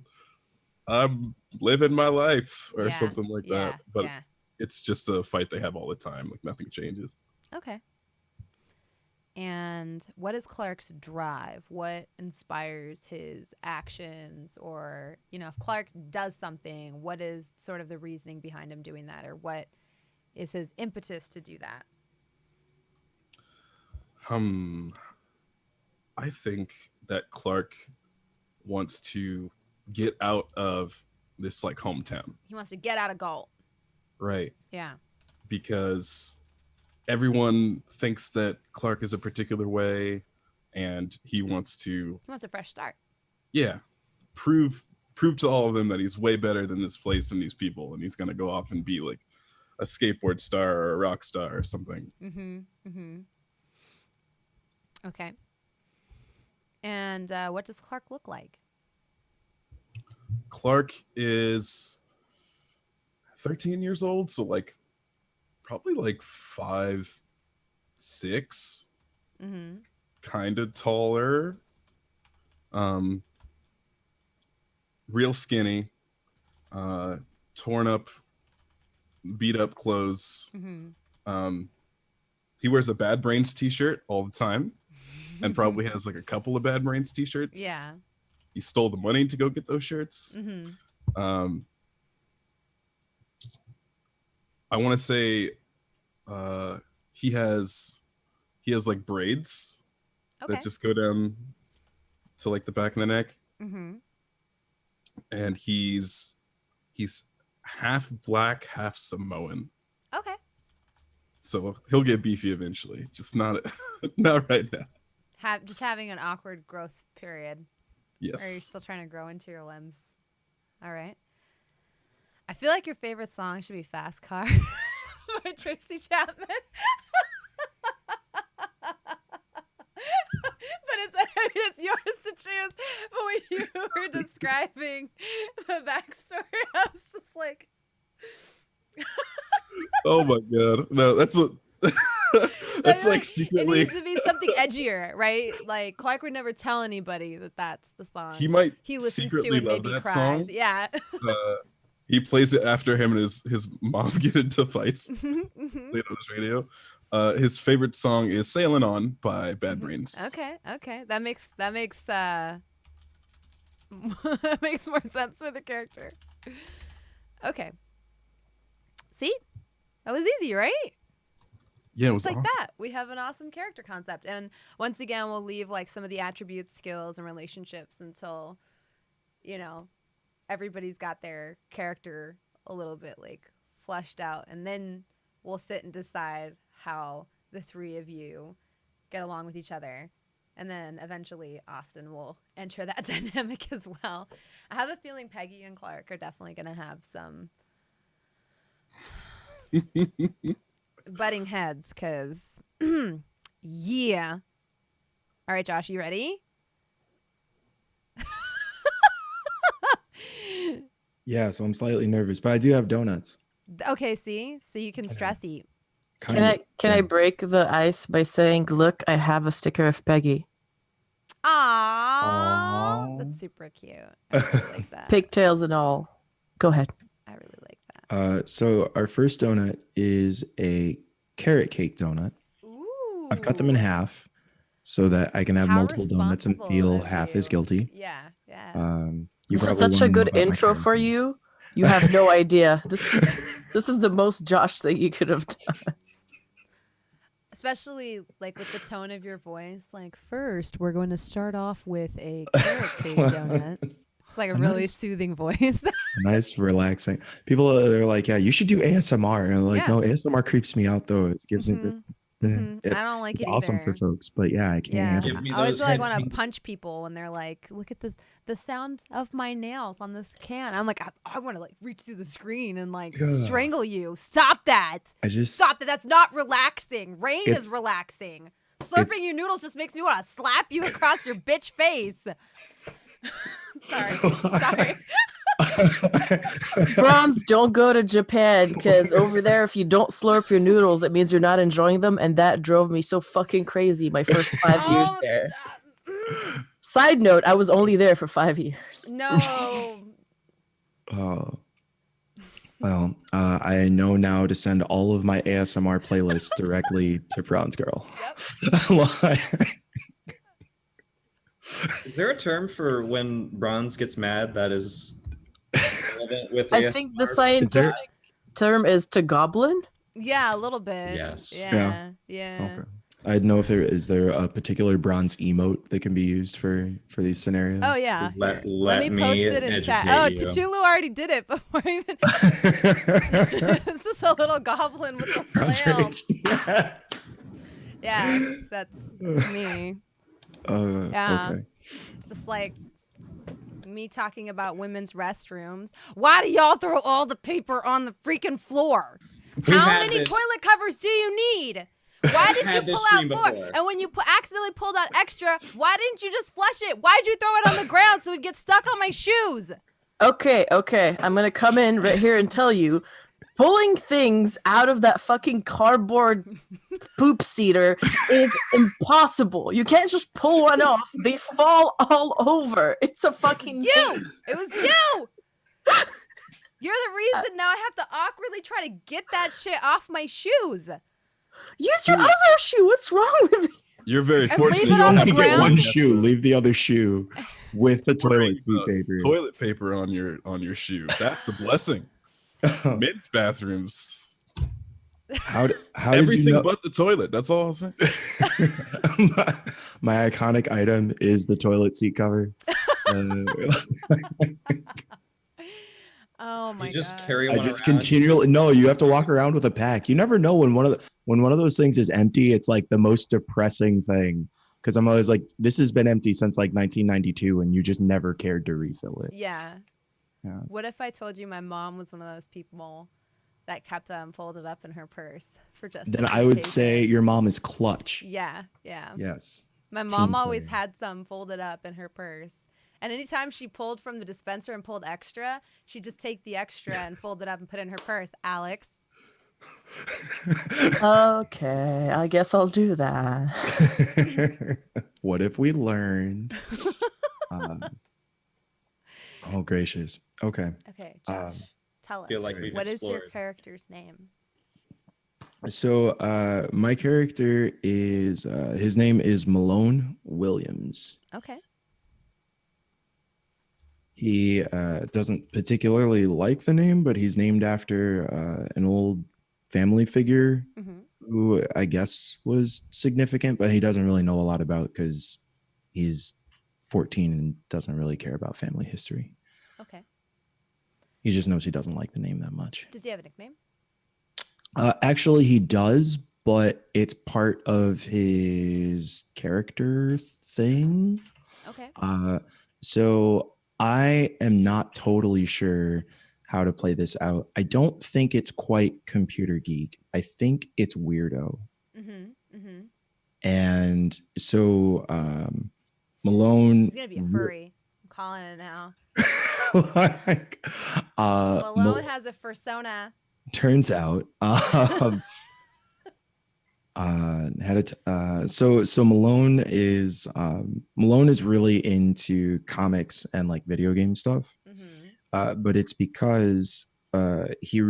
I'm living my life or Yeah. something like that. Yeah. But Yeah. it's just a fight they have all the time. Like nothing changes. Okay. And what is Clark's drive? What inspires his actions? Or, if Clark does something, what is sort of the reasoning behind him doing that? Or what is his impetus to do that? I think that Clark wants to get out of this like hometown, He wants to get out of Galt. right? Yeah. Because everyone thinks that Clark is a particular way, and he wants to, He wants a fresh start. yeah, prove to all of them that he's way better than this place and these people, and he's gonna go off and be like a skateboard star or a rock star or something. Mm-hmm. Mm-hmm. Okay. And what does Clark look like? Clark is 13 years old, so like probably like 5'6", Mm-hmm. kind of taller, real skinny, torn up, beat up clothes. Mm-hmm. He wears a Bad Brains t-shirt all the time, and probably has like a couple of Bad Brains t-shirts. Yeah. He stole the money to go get those shirts. Mm-hmm. I want to say he has like braids Okay. that just go down to like the back of the neck, Mm-hmm. and he's half black, half Samoan. Okay. So he'll get beefy eventually, just not not right now. Just having an awkward growth period. Or are you Yes. still trying to grow into your limbs? All right. I feel like your favorite song should be Fast Car by Tracy Chapman. But it's yours to choose. But when you were describing the backstory, I was just like... Oh my god. No, that's what that's like It secretly needs to be something edgier, right? Like Clark would never tell anybody that that's the song he might he listens secretly to and love maybe that cries. song. Yeah. He plays it after him and his mom get into fights. Mhm. Played on his radio. His favorite song is "Sailing On" by Bad Brains. Okay. That makes that makes more sense for the character. Okay. See? That was easy, right? Yeah, it was Just like awesome. that. We have an awesome character concept. And once again, we'll leave like some of the attributes, skills, and relationships until, everybody's got their character a little bit like fleshed out. And then we'll sit and decide how the three of you get along with each other. And then eventually Austin will enter that dynamic as well. I have a feeling Peggy and Clark are definitely going to have some butting heads because, yeah. All right, Josh, you ready? Yeah, so I'm slightly nervous, but I do have donuts. Okay, see? So you can I know. stress eat. Can I break the ice by saying, look, I have a sticker of Peggy. Aww. Aw. That's super cute. I really like that. Pigtails and all. Go ahead. I really like that. So our first donut is a carrot cake donut. Ooh. I've cut them in half so that I can have How multiple donuts and responsible feel of half as you. guilty. Yeah, yeah. You This is probably such a wanna know good about my intro for character. you. You have no idea. This is the most Josh thing you could have done. Especially like with the tone of your voice. Like, first, we're going to start off with a carrot cake donut. It's like a really Nice. soothing voice. Nice, relaxing. People are like, yeah, you should do ASMR. And I'm like, Yeah. no, ASMR creeps me out though. It gives me Mhm. the Mhm. I don't like it's it awesome either. for folks, but yeah, I can't Yeah, handle Give it. me I always those like head want to tingles. punch people when they're like, "Look at the sound of my nails on this can." I'm like, I want to like reach through the screen and like Yeah. strangle you. Stop that! I just Stop that! That's not relaxing. Rain It's- is relaxing. it's- Slurping your noodles just makes me want to slap you across your bitch face. Sorry. Bronze, don't go to Japan because over there, if you don't slurp your noodles, it means you're not enjoying them. And that drove me so fucking crazy my first 5 years Oh, there. Side note, I was only there for 5 years. no. Well, I know now to send all of my ASMR playlists directly to Bronze Girl. Is there a term for when Bronze gets mad that is relevant with I think the ASMR? scientific term is to goblin. Yeah, a little bit. Yes. Yeah. Okay. I'd know if there a particular bronze emote that can be used for these scenarios. Oh yeah. Let me post it in chat. Oh, Tchulu already did it before even. It's just a little goblin with a Bronze flail. Rage. Yes. Yeah, that's me. Yeah. Okay. It's just like me talking about women's restrooms. Why do y'all throw all the paper on the freaking floor? We've How had many this. toilet covers do you need? Why did had you this pull out stream 4? before. And when you accidentally pulled out extra, why didn't you just flush it? Why'd you throw it on the ground so it'd get stuck on my shoes? Okay. I'm gonna come in right here and tell you, pulling things out of that fucking cardboard poop seeder is impossible. You can't just pull one off. They fall all over. It's a fucking You! It was you! You're the reason now I have to awkwardly try to get that shit off my shoes. Use your other shoe. What's wrong with you? You're very And fortunate. leave it you on only the Only get ground? one shoe. Leave the other shoe with the Worrying toilet seat about paper. Toilet paper on your shoe. That's a blessing. Men's bathrooms. How did Everything you know? but the toilet. That's all I'll say. my iconic item is the toilet seat cover. Oh my You just god. carry I one just around. continually no. You have to walk around with a pack. You never know when one of those things is empty. It's like the most depressing thing because I'm always like, this has been empty since like 1992, and you just never cared to refill it. Yeah. Yeah. What if I told you my mom was one of those people that kept them folded up in her purse for just Then in I would case? say your mom is clutch. Yeah. Yes. My Team mom always player. had some folded up in her purse. And anytime she pulled from the dispenser and pulled extra, she'd just take the extra and fold it up and put it in her purse. Alex. Okay, I guess I'll do that. What if we learned? Oh gracious. Okay. Okay, Josh, tell us. feel like we've What is your explored. character's name? So my character is his name is Malone Williams. Okay. He doesn't particularly like the name, but he's named after an old family figure Mm-hmm. who I guess was significant, but he doesn't really know a lot about because he's 14 and doesn't really care about family history. Okay. He just knows he doesn't like the name that much. Does he have a nickname? Actually, he does, but it's part of his character thing. Okay. So I am not totally sure how to play this out. I don't think it's quite computer geek. I think it's weirdo. Mm-hmm. Mm-hmm. And so Malone. He's gonna be a furry. I'm calling it now. Like, Malone has a persona. turns out, so Malone is really into comics and like video game stuff. But it's because he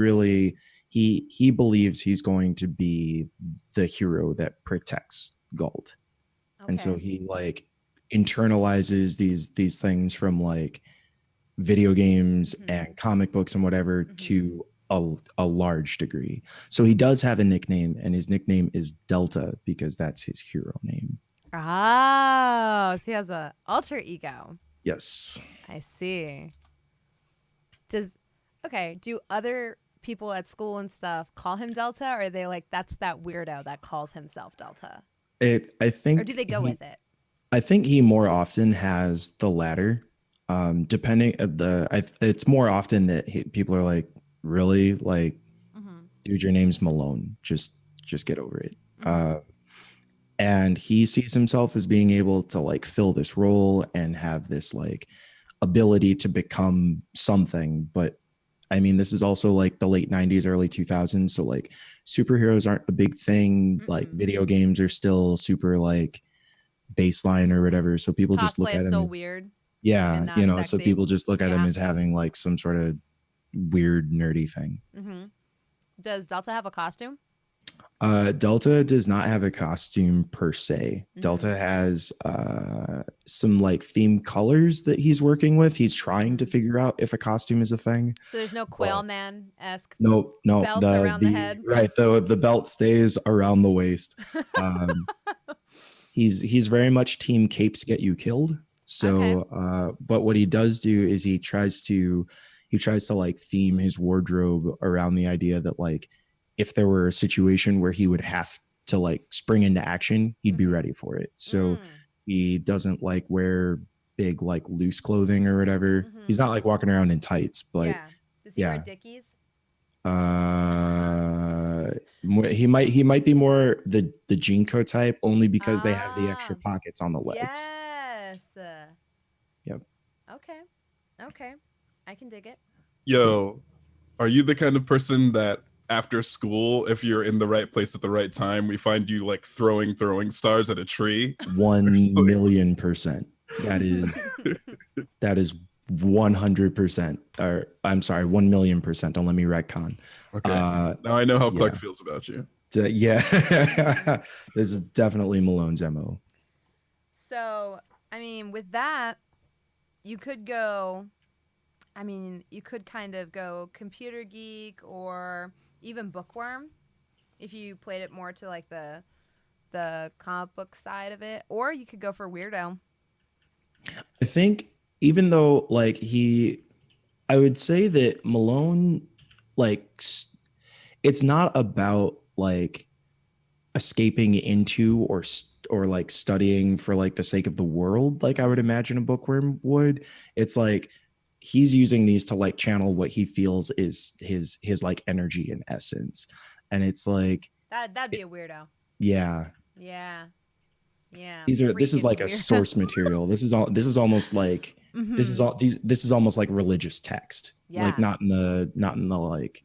believes he's going to be the hero that protects Galt. And so he like internalizes these things from like video games and comic books and whatever to a large degree. So he does have a nickname, and his nickname is Delta because that's his hero name. Oh, so he has a alter ego. Yes. I see. Do other people at school and stuff call him Delta, or are they like, that's that weirdo that calls himself Delta? I think, or do they go with it? I think he more often has the latter. Depending it's more often that people are like, really, like, dude, your name's Malone. Just get over it. And he sees himself as being able to like fill this role and have this like ability to become something. But I mean, this is also like the late 90s, early 2000s. So like superheroes aren't a big thing. Like video games are still super like baseline or whatever. So people just look at him. Still weird. Yeah. You know, so people just look at him as having like some sort of weird nerdy thing. Does Delta have a costume? Delta does not have a costume per se. Delta has some like themed colors that he's working with. He's trying to figure out if a costume is a thing. So there's no Quail Man-esque no belt around the head? Right, the belt stays around the waist. He's very much team capes get you killed. So but what he does do is he tries to like theme his wardrobe around the idea that like if there were a situation where he would have to like spring into action, he'd be ready for it. So he doesn't like wear big like loose clothing or whatever. He's not like walking around in tights, but does he wear Dickies? He might be more the Jinko type, only because they have the extra pockets on the legs. Yes. Yep. Okay. I can dig it. Yo, are you the kind of person that after school, if you're in the right place at the right time, we find you like throwing stars at a tree? 1,000,000%. That is 100%. Or I'm sorry, 1,000,000%. Don't let me retcon. Okay. Now I know how Clark feels about you. This is definitely Malone's MO. So, I mean, with that, you could kind of go computer geek or even bookworm if you played it more to like the comic book side of it, or you could go for weirdo. I think even though like I would say that Malone, like, it's not about like escaping into or like studying for like the sake of the world, like I would imagine a bookworm would. It's like he's using these to like channel what he feels is his like energy and essence, and it's like that'd be a weirdo. Yeah. This is like a source material. This is almost like this is almost like religious text. Like not in the like,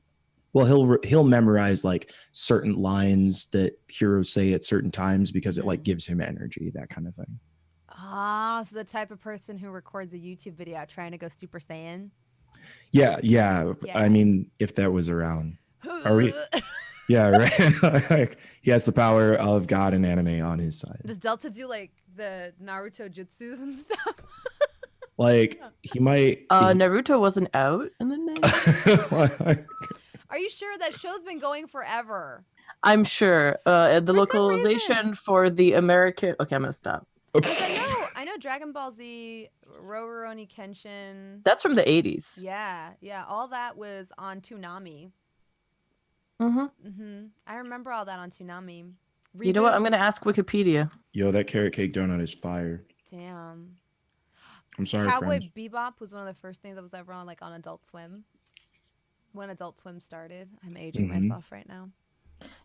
well, he'll memorize like certain lines that heroes say at certain times because it like gives him energy, that kind of thing. So the type of person who records a YouTube video trying to go Super Saiyan. Yeah. I mean, if that was around, are we? Yeah, right. Like, he has the power of God and anime on his side. Does Delta do like the Naruto jutsus and stuff? Like he might. Naruto wasn't out in the 90s. Are you sure that show's been going forever? I'm sure. The localization for the American. Okay, I'm gonna stop. I know Dragon Ball Z, Rurouni Kenshin. That's from the 80s. Yeah. All that was on Toonami. I remember all that on Toonami. You know what? I'm gonna ask Wikipedia. Yo, that carrot cake donut is fire. Damn. I'm sorry, Cowboy friends. Bebop was one of the first things that was ever on like on Adult Swim. When Adult Swim started. I'm aging myself right now.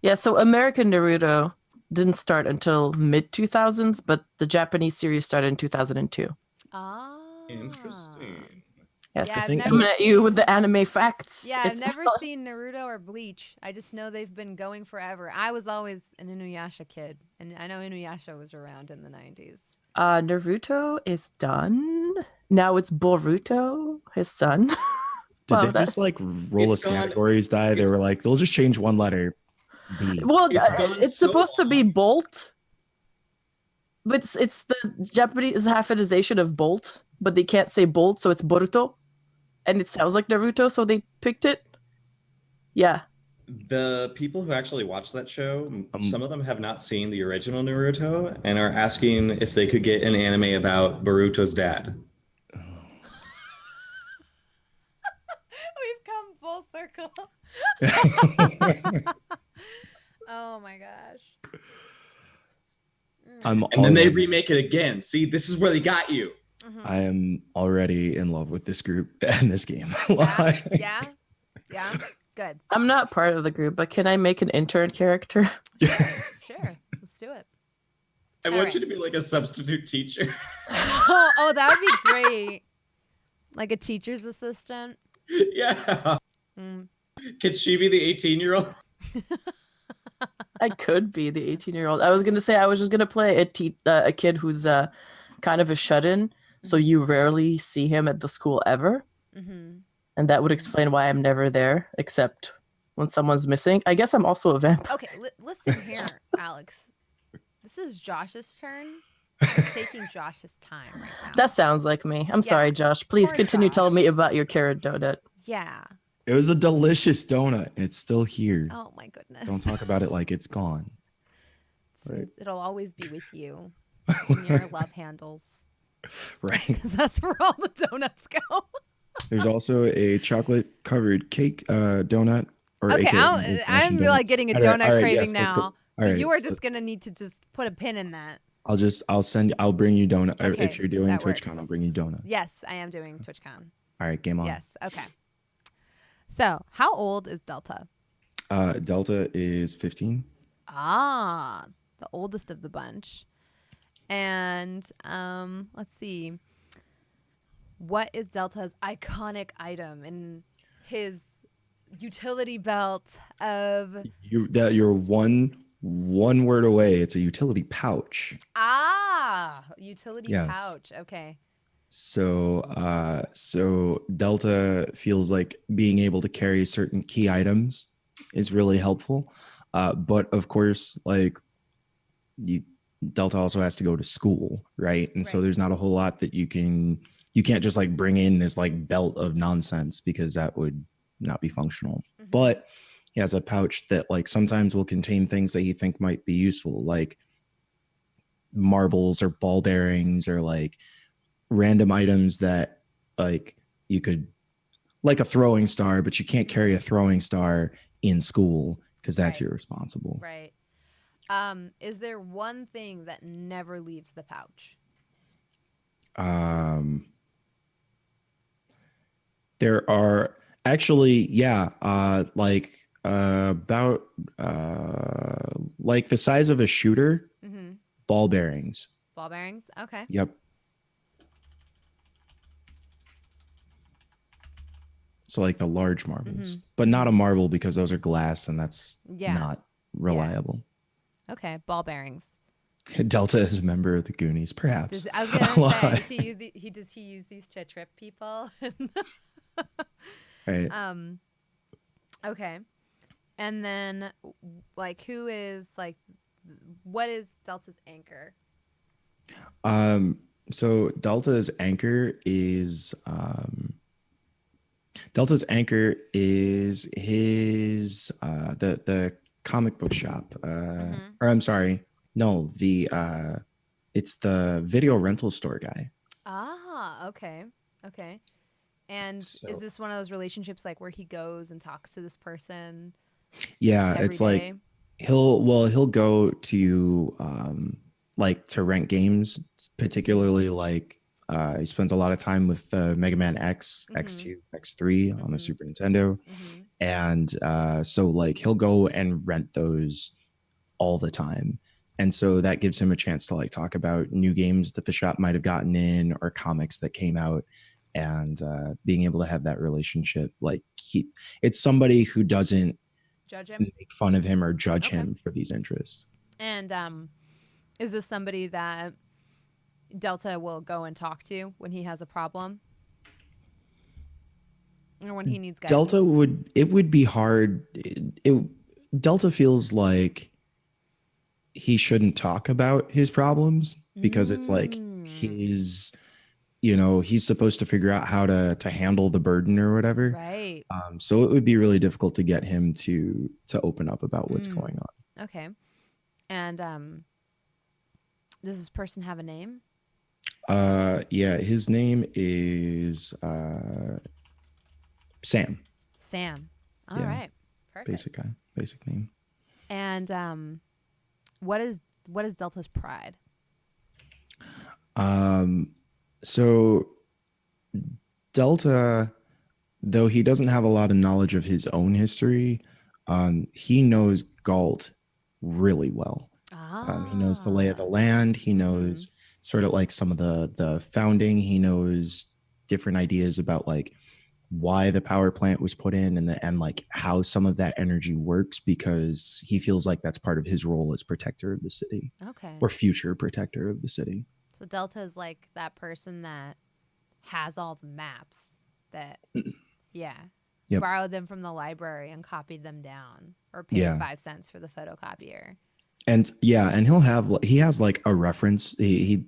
Yeah, so American Naruto didn't start until mid 2000s, but the Japanese series started in 2002. Ah. Interesting. Yes, Yeah, I've think- never coming at you seen- with the anime facts. Yeah, I've It's never Alex. seen Naruto or Bleach. I just know they've been going forever. I was always an Inuyasha kid, and I know Inuyasha was around in the 90s. Naruto is done. Now it's Boruto, his son. Did Wow, they just like roll It's us gone- categories die? They it's- were like, they'll just change one letter. B. Well, It's gone it's so supposed to be long. Bolt, but it's the Japanese half-itization of Bolt, but they can't say Bolt, so it's Boruto, and it sounds like Naruto, so they picked it. Yeah, The people who actually watch that show, some of them have not seen the original Naruto and are asking if they could get an anime about Boruto's dad. We've come full circle. Oh my gosh. I'm And then they already- remake it again. See, this is where they got you. Mhm. I am already in love with this group and this game. Yeah, yeah, yeah. Good. I'm not part of the group, but can I make an intern character? Sure. Let's do it. I All want right. you to be like a substitute teacher. Oh, that would be great. Like a teacher's assistant. Yeah. Mm. Can she be the 18-year-old? I could be the 18-year-old. I was gonna say I was just gonna play a kid who's kind of a shut-in, so you rarely see him at the school ever, Mm-hmm. and that would explain why I'm never there except when someone's missing. I guess I'm also a vampire. Okay, listen here, Alex. This is Josh's turn. We're taking Josh's time right now. That sounds like me. I'm Yeah, sorry, Josh. Please poor continue Josh. telling me about your carrot donut. Yeah. It was a delicious donut. And it's still here. Oh my goodness. Don't talk about it like it's gone. It's- It'll always be with you in your love handles, Right. because that's where all the donuts go. There's also a chocolate covered cake donut. Or Okay, AKA I'm old-fashioned donut. like getting a All right, donut all right, craving yes, let's go. now. All So right, you are just gonna need to just put a pin in that. I'll bring you donut. Okay, If you're doing that TwitchCon, works. I'll bring you donuts. Yes, I am doing TwitchCon. All right, game on. Yes. Okay. So, how old is Delta? Delta is 15. Ah, the oldest of the bunch. And let's see. What is Delta's iconic item in his utility belt of You're one word away. It's a utility pouch. utility Yes. pouch. Okay. So Delta feels like being able to carry certain key items is really helpful. But of course, like Delta also has to go to school, right? And so Right. there's not a whole lot that you can't just like bring in this like belt of nonsense, because that would not be functional. Mhm. But he has a pouch that like sometimes will contain things that he think might be useful, like marbles or ball bearings or like random items that like you could, like a throwing star, but you can't carry a throwing star in school because that's Right. irresponsible. Right. Is there one thing that never leaves the pouch? There are actually, like about like the size of a shooter, Mm-hmm. ball bearings. Ball bearings. Okay. Yep. So like the large marbles, but not a marble because those are glass and that's Yeah. not reliable. Okay. Ball bearings. Delta is a member of the Goonies, perhaps. I was gonna say, Why? does he use these to trip people? Right. Okay. And then, like, who is like, what is Delta's anchor? So Delta's anchor is his the comic book shop. Or I'm sorry, no, it's the video rental store guy. Ah, okay. Okay. And So- is this one of those relationships like where he goes and talks to this person? Yeah, every it's day? like he'll go to like to rent games, particularly like he spends a lot of time with Mega Man X, X2, X3 on the Mhm. Super Nintendo. Mm-hmm. And so like he'll go and rent those all the time. And so that gives him a chance to like talk about new games that the shop might have gotten in or comics that came out. and being able to have that relationship, like it's somebody who doesn't Judge him. make fun of him or judge Okay. him for these interests. And is this somebody that Delta will go and talk to when he has a problem? Or when he needs guidance? Delta would be hard. Delta feels like he shouldn't talk about his problems because it's like he's supposed to figure out how to handle the burden or whatever. Right. So it would be really difficult to get him to open up about what's going on. Okay. And does this person have a name? Yeah, his name is Sam. Sam. All Yeah. right. Perfect. Basic name. And what is Delta's pride? So Delta, though he doesn't have a lot of knowledge of his own history, he knows Galt really well. He knows the lay of the land. He knows sort of like some of the founding. He knows different ideas about like why the power plant was put in and like how some of that energy works, because he feels like that's part of his role as protector of the city. Okay. Or future protector of the city. So Delta is like that person that has all the maps that, yeah, Yep. borrowed them from the library and copied them down, or paid 5 cents for the photocopier. And yeah, and he has like a reference. He'll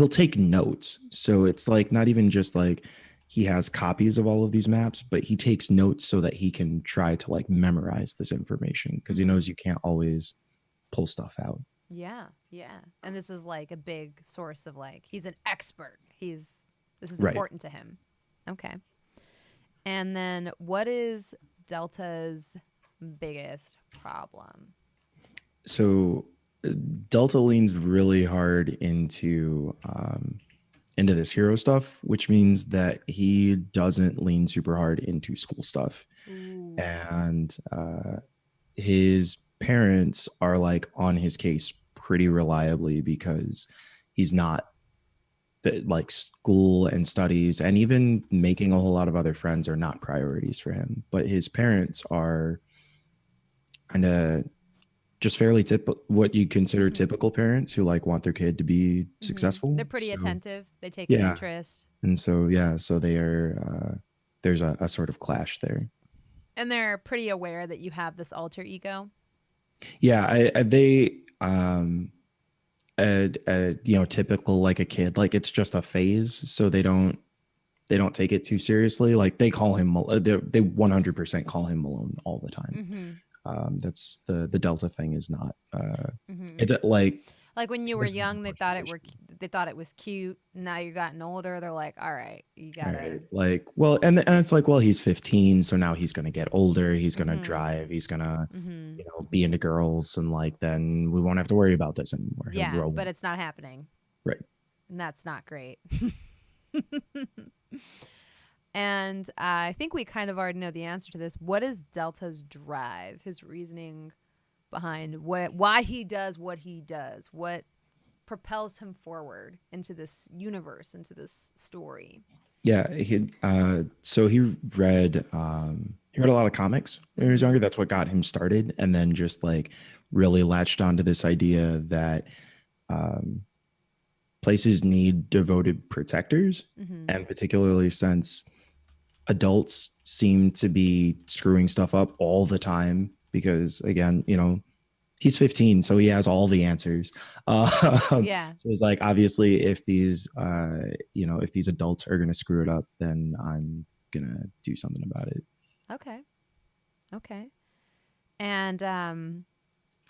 take notes. So it's like not even just like he has copies of all of these maps, but he takes notes so that he can try to like memorize this information, because he knows you can't always pull stuff out. Yeah, yeah. And this is like a big source of like, he's an expert. This is Right. important to him. Okay. And then what is Delta's biggest problem? So Delta leans really hard into this hero stuff, which means that he doesn't lean super hard into school stuff. Ooh. And his parents are like on his case pretty reliably, because he's not like school and studies and even making a whole lot of other friends are not priorities for him. But his parents are kind of just fairly what you consider typical parents who like want their kid to be successful. They're pretty attentive. They take an interest. And so, so they are, there's a sort of clash there. And they're pretty aware that you have this alter ego. Yeah. Typical like a kid, like it's just a phase. So they don't take it too seriously. Like they call him, they 100% call him Malone all the time. That's the Delta thing is not it's like when you were young, they thought it was cute. Now you've gotten older, they're like, all right, you gotta right. Like, well, and it's like, well, he's 15, so now he's gonna get older, he's gonna drive, he's gonna be into girls, and like then we won't have to worry about this anymore. Yeah, but it's not happening. Right. And that's not great. And I think we kind of already know the answer to this. What is Delta's drive? His reasoning behind why he does what he does? What propels him forward into this universe, into this story? Yeah, so he read a lot of comics when he was younger. That's what got him started, and then just like really latched onto this idea that places need devoted protectors, and particularly since adults seem to be screwing stuff up all the time, because again, he's 15, so he has all the answers. So it's like, obviously if these adults are going to screw it up, then I'm going to do something about it. Okay. And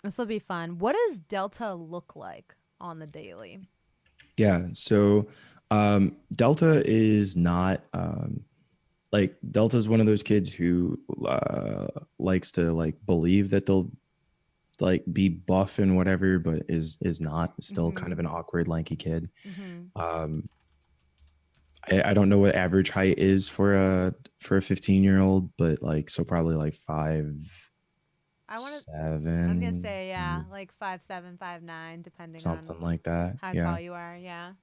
this will be fun. What does Delta look like on the daily? Yeah. So Delta is not like, Delta's one of those kids who likes to like believe that they'll like be buff and whatever, but is not, still kind of an awkward, lanky kid. I don't know what average height is for a 15-year-old, but like, so probably like 5'7". I'm gonna say like 5'7", 5'9", depending something on like that. how tall you are. Yeah.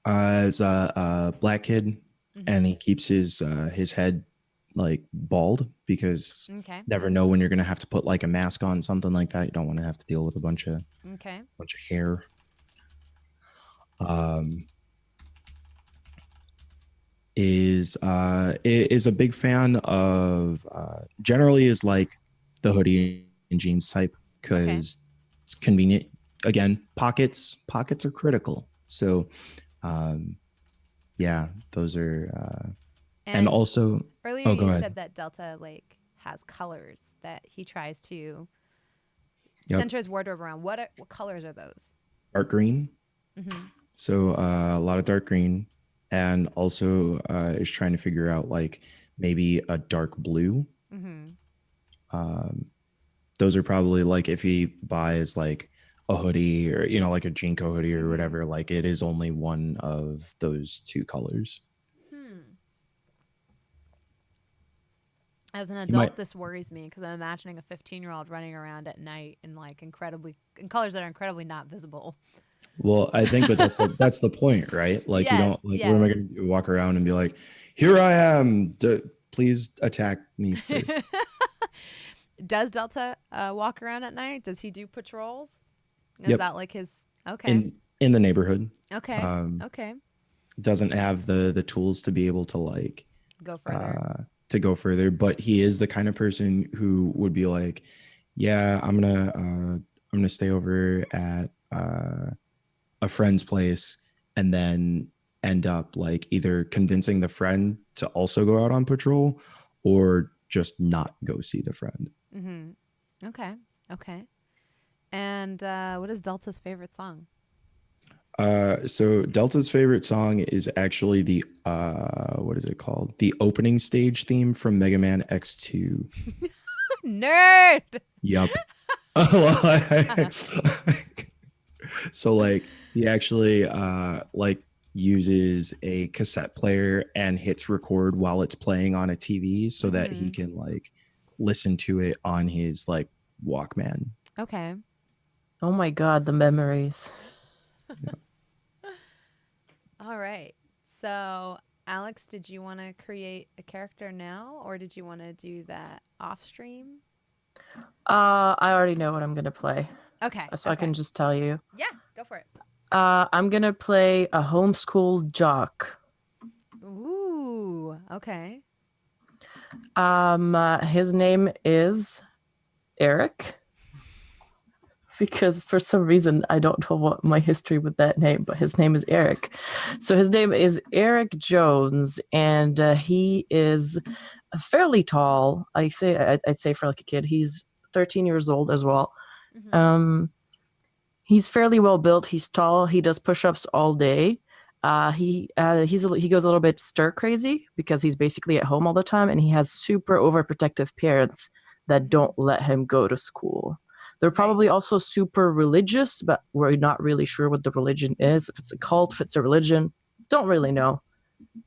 As a black kid, and he keeps his head like bald because Okay. never know when you're gonna have to put like a mask on, something like that. You don't want to have to deal with a bunch of Okay. hair. Is a big fan of generally is like the hoodie and jeans type because it's convenient. Again, pockets are critical. So yeah, those are and also earlier go you ahead. said that Delta like has colors that he tries to Yep. center his wardrobe around. What colors are those? Dark green. So a lot of dark green, and also is trying to figure out like maybe a dark blue. Those are probably like if he buys like a hoodie or like a Jinko hoodie or whatever, like it is only one of those two colors. As an adult, this worries me because I'm imagining a 15-year-old running around at night in like in colors that are incredibly not visible. Well, I think, but that's the point, right? Like you don't like. What am I going to do? Walk around and be like, "Here I am. Please attack me." Does Delta walk around at night? Does he do patrols? Is Yep. that like his okay? In the neighborhood. Okay. Okay. Doesn't have the tools to be able to like Go further. Go further, but he is the kind of person who would be like, "Yeah, I'm gonna stay over at a friend's place," and then end up like either convincing the friend to also go out on patrol or just not go see the friend. Okay. Okay. And what is Delta's favorite song? So Delta's favorite song is actually the what is it called? The opening stage theme from Mega Man X2. Nerd. Yup. So like he actually like uses a cassette player and hits record while it's playing on a TV so that he can like listen to it on his like Walkman. Okay. Oh my God, the memories. Yeah. All right. So, Alex, did you want to create a character now, or did you want to do that off stream? I already know what I'm gonna play. Okay. So I can just tell you. Yeah, go for it. I'm gonna play a homeschool jock. Ooh. Okay. His name is Eric. Because for some reason, I don't know what my history with that name, but his name is Eric. So his name is Eric Jones, and he is fairly tall. I'd say for like a kid, he's 13 years old as well. He's fairly well built. He's tall. He does push-ups all day. He goes a little bit stir crazy because he's basically at home all the time, and he has super overprotective parents that don't let him go to school. They're probably also super religious, but we're not really sure what the religion is. If it's a cult, if it's a religion, don't really know.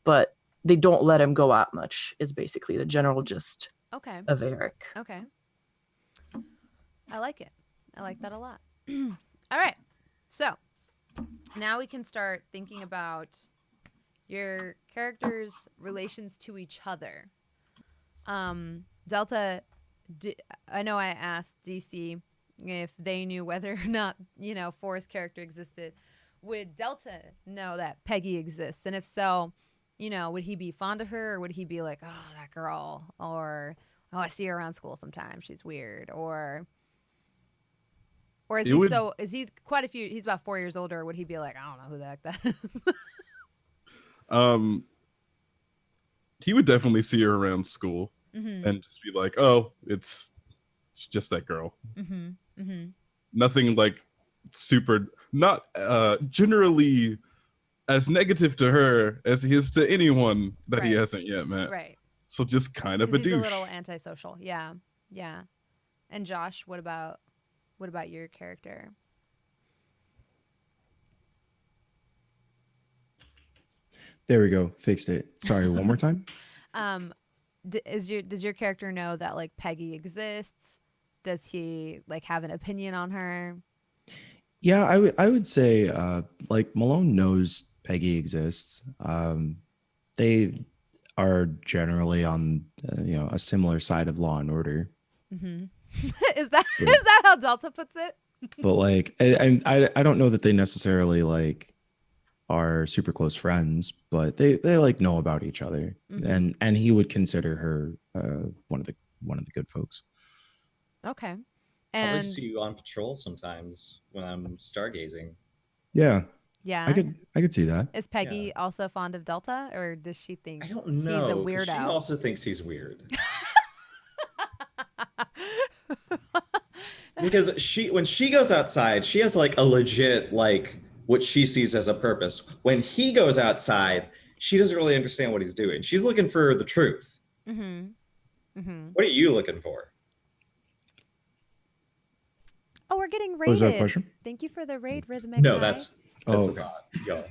But they don't let him go out much, is basically the general gist of Eric. Okay. I like it. I like that a lot. All right. So now we can start thinking about your characters' relations to each other. Delta, I know I asked DC if they knew whether or not, Forrest's character existed. Would Delta know that Peggy exists? And if so, would he be fond of her, or would he be like, oh, that girl, or, oh, I see her around school sometimes, she's weird, or is he quite a few, he's about 4 years older, or would he be like, I don't know who the heck that is? He would definitely see her around school and just be like, oh, it's just that girl. Nothing like super, not generally as negative to her as he is to anyone that he hasn't yet met. Right. So just kind of a douche. He's a little antisocial. Yeah. Yeah. And Josh, what about your character? There we go. Fixed it. Sorry, one more time. Does your character know that like Peggy exists? Does he like have an opinion on her? Yeah, I would say like Malone knows Peggy exists. They are generally on a similar side of law and order. Mm-hmm. Is that how Delta puts it? But like I don't know that they necessarily like are super close friends, but they like know about each other. Mhm. And he would consider her one of the good folks. Okay. Probably And see you on patrol sometimes when I'm stargazing. Yeah, yeah, I could see that. is Peggy also fond of Delta, or does she think I don't he's a know. 'Cause she weirdo? also thinks he's weird. Because when she goes outside, she has like a legit like what she sees as a purpose. When he goes outside, she doesn't really understand what he's doing. She's looking for the truth. Mm-hmm. Mm-hmm. What are you looking for? Oh, we're getting raided. Was that a question? Thank you for the raid, Rhythmic No, Guy. that's Oh, a thought. Yo.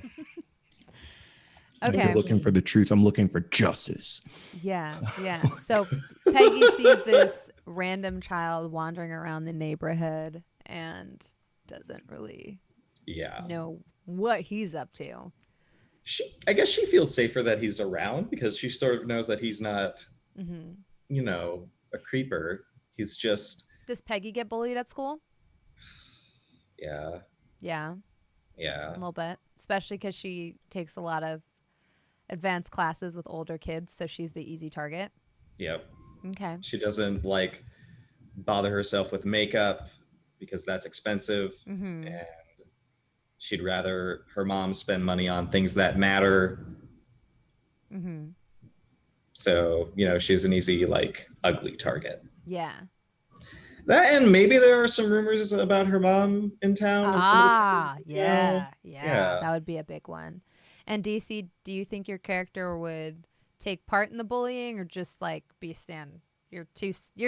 If Okay. you're looking for the truth, I'm looking for justice. Yeah, yeah. So Peggy sees this random child wandering around the neighborhood and doesn't really Yeah. know what he's up to. I guess she feels safer that he's around because she sort of knows that he's not, Mm-hmm. a creeper. He's just, Does Peggy get bullied at school? yeah, Yeah, a yeah, little bit, especially because she takes a lot of advanced classes with older kids, so she's the easy target. yep. Okay. She doesn't like bother herself with makeup because that's expensive. Mm-hmm. And she'd rather her mom spend money on things that matter. Mm-hmm. So, she's an easy, like, ugly target. Yeah. That, and maybe there are some rumors about her mom in town. And some of the kids, yeah. Yeah. That would be a big one. And DC, do you think your character would take part in the bullying, or just like be a stand? You're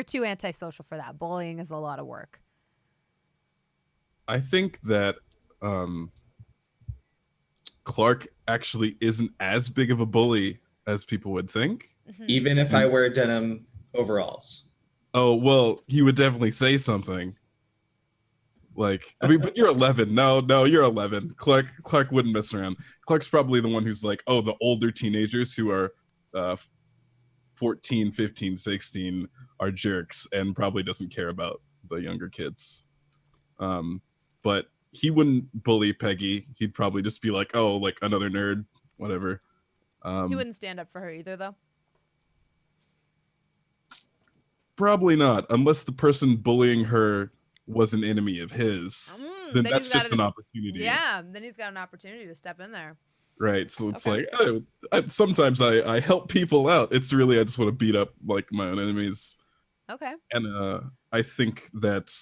too antisocial for that. Bullying is a lot of work. I think that Clark actually isn't as big of a bully as people would think. Mm-hmm. Even if I wear denim overalls. Oh, well, he would definitely say something. Like, I mean, but you're 11. No, you're 11. Clark wouldn't mess around. Clark's probably the one who's like, oh, the older teenagers who are 14, 15, 16 are jerks and probably doesn't care about the younger kids. But he wouldn't bully Peggy. He'd probably just be like, oh, like another nerd, whatever. He wouldn't stand up for her either, though. Probably not, unless the person bullying her was an enemy of his. Then that's just an opportunity. Yeah, then he's got an opportunity to step in there. Right, so it's Okay. like, sometimes I help people out. It's really, I just want to beat up like my own enemies. Okay. And I think that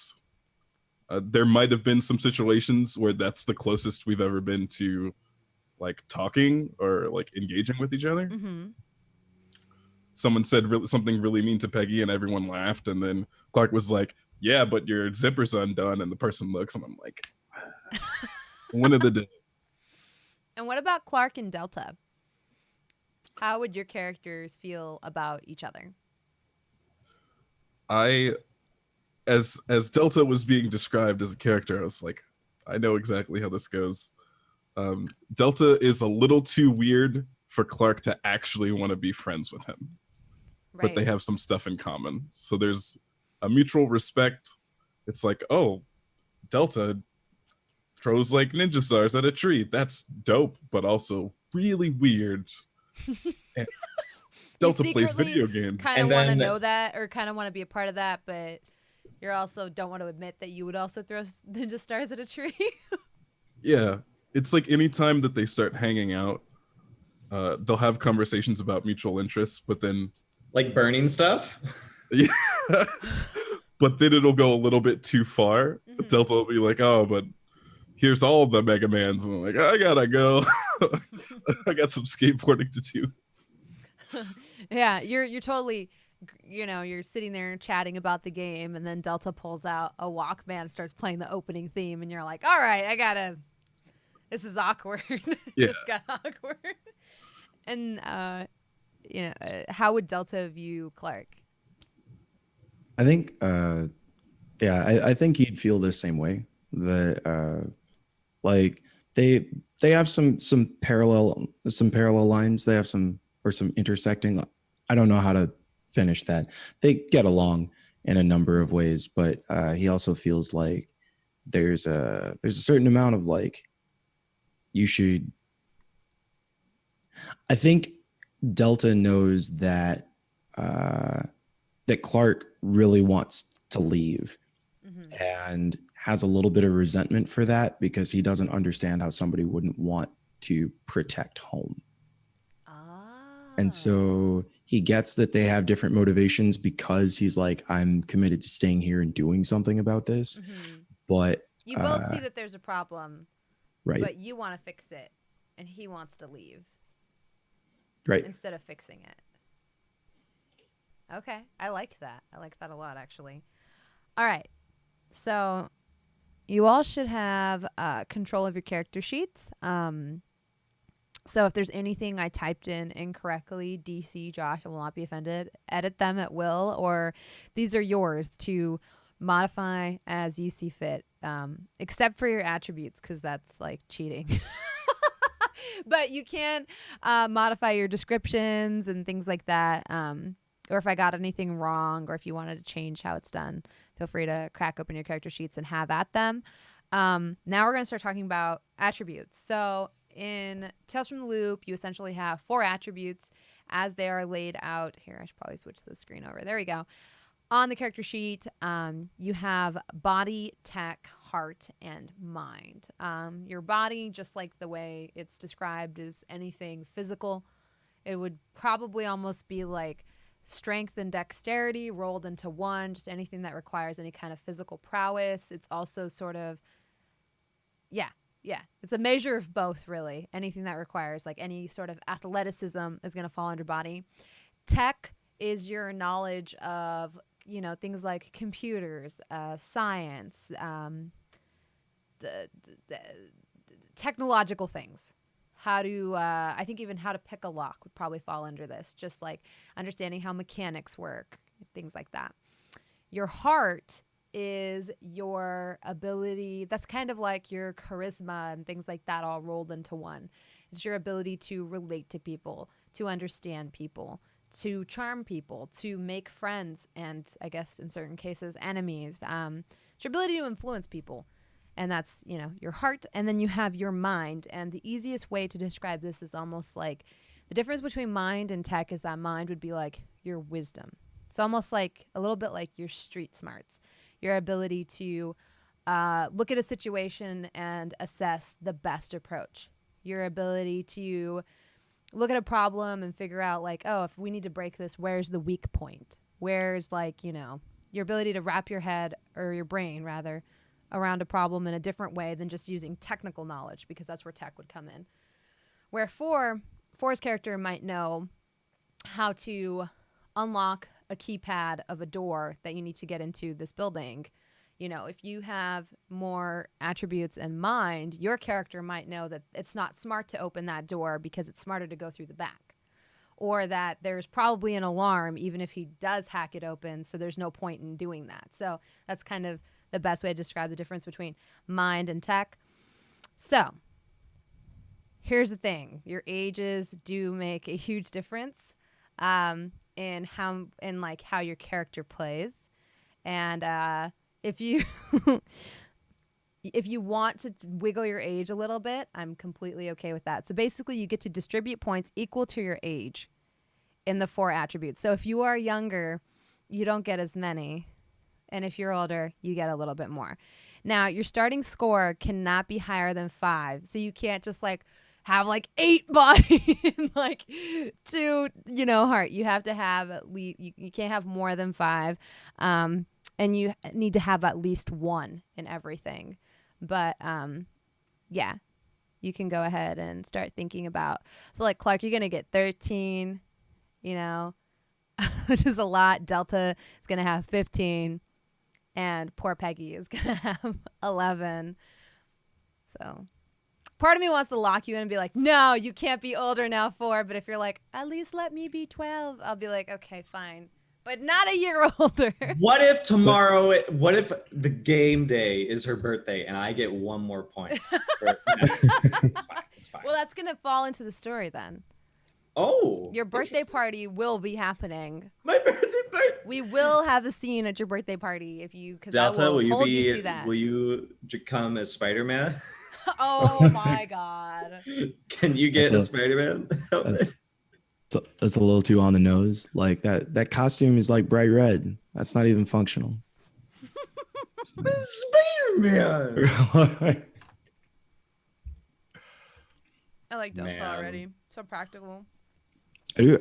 there might have been some situations where that's the closest we've ever been to like talking or like engaging with each other. Mm-hmm. Someone said something really mean to Peggy and everyone laughed, and then Clark was like, yeah, but your zipper's undone, and the person looks and I'm like, one of the day. And what about Clark and Delta? How would your characters feel about each other? As Delta was being described as a character, I was like, I know exactly how this goes. Delta is a little too weird for Clark to actually want to be friends with him. Right. But they have some stuff in common. So there's a mutual respect. It's like, oh, Delta throws like ninja stars at a tree. That's dope, but also really weird. And Delta plays video games. Kind of want to know that, or kind of want to be a part of that, but you also don't want to admit that you would also throw ninja stars at a tree. Yeah. It's like anytime that they start hanging out, they'll have conversations about mutual interests, but then like burning stuff. Yeah. But then it'll go a little bit too far. Mm-hmm. Delta will be like, oh, but here's all the Mega Mans. And I'm like, I gotta go. I got some skateboarding to do. Yeah, you're totally, you're sitting there chatting about the game, and then Delta pulls out a Walkman and starts playing the opening theme, and you're like, all right, this is awkward. Yeah. Just got awkward. And, how would Delta view Clark? I think, I think he'd feel the same way. That, like, they they have some parallel lines. They have some intersecting. I don't know how to finish that. They get along in a number of ways, but he also feels like there's a certain amount of like you should. I think Delta knows that that Clark really wants to leave and has a little bit of resentment for that because he doesn't understand how somebody wouldn't want to protect home. And so he gets that they have different motivations because he's like, I'm committed to staying here and doing something about this. But you both see that there's a problem, right? But you want to fix it, and he wants to leave, right? Instead of fixing it. Okay, I like that. I like that a lot, actually. All right, so you all should have control of your character sheets. So if there's anything I typed in incorrectly, DC, Josh, I will not be offended. Edit them at will, or these are yours to modify as you see fit, except for your attributes, because that's like cheating. But you can modify your descriptions and things like that. Or if I got anything wrong, or if you wanted to change how it's done, feel free to crack open your character sheets and have at them. Now we're going to start talking about attributes. So in Tales from the Loop, you essentially have 4 attributes as they are laid out. Here, I should probably switch the screen over. There we go. On the character sheet, you have body, tech, heart, and mind. Your body, just like the way it's described, is anything physical. It would probably almost be like strength and dexterity rolled into one, just anything that requires any kind of physical prowess. It's also sort of, yeah, it's a measure of both, really. Anything that requires like any sort of athleticism is going to fall under body. Tech is your knowledge of, you know, things like computers, science, the technological things. How to, I think even how to pick a lock would probably fall under this, just like understanding how mechanics work, things like that. Your heart is your ability, that's kind of like your charisma and things like that all rolled into one. It's your ability to relate to people, to understand people, to charm people, to make friends, and I guess in certain cases, enemies. It's your ability to influence people. And that's, you know, your heart. And then you have your mind. And the easiest way to describe this is almost like the difference between mind and tech is that mind would be like your wisdom. It's almost like a little bit like your street smarts, your ability to look at a situation and assess the best approach, your ability to look at a problem and figure out like, oh, if we need to break this, where's the weak point? Where's like, you know, your ability to wrap your head, or your brain rather, around a problem in a different way than just using technical knowledge, because that's where tech would come in. Where Four's character might know how to unlock a keypad of a door that you need to get into this building. You know, if you have more attributes in mind, your character might know that it's not smart to open that door because it's smarter to go through the back. Or that there's probably an alarm even if he does hack it open, so there's no point in doing that. So that's kind of the best way to describe the difference between mind and tech. So here's the thing. Your ages do make a huge difference in how your character plays. And if you if you want to wiggle your age a little bit, I'm completely okay with that. So basically you get to distribute points equal to your age in the 4 attributes. So if you are younger, you don't get as many. And if you're older, you get a little bit more. Now, your starting score cannot be higher than 5. So you can't just like have like 8 body and like 2, you know, heart. You have to have at least, you can't have more than 5. And you need to have at least 1 in everything. But yeah, you can go ahead and start thinking about, so like Clark, you're going to get 13, you know, which is a lot. Delta is going to have 15. And poor Peggy is going to have 11. So part of me wants to lock you in and be like, no, you can't be older now, 4. But if you're like, at least let me be 12, I'll be like, okay, fine. But not a year older. What if tomorrow, what if the game day is her birthday and I get 1 more point? fine. Well, that's gonna fall into the story then. Oh, Your birthday interesting. party will be happening. My birthday party. We will have a scene at your birthday party because I Delta, will will you hold be? you to that. Will you come as Spider-Man? Oh my god. Can you That's get a a- Spider-Man? That's a little too on the nose. Like that costume is like bright red. That's not even functional. Spider-Man. I like Delta Man. already. So practical.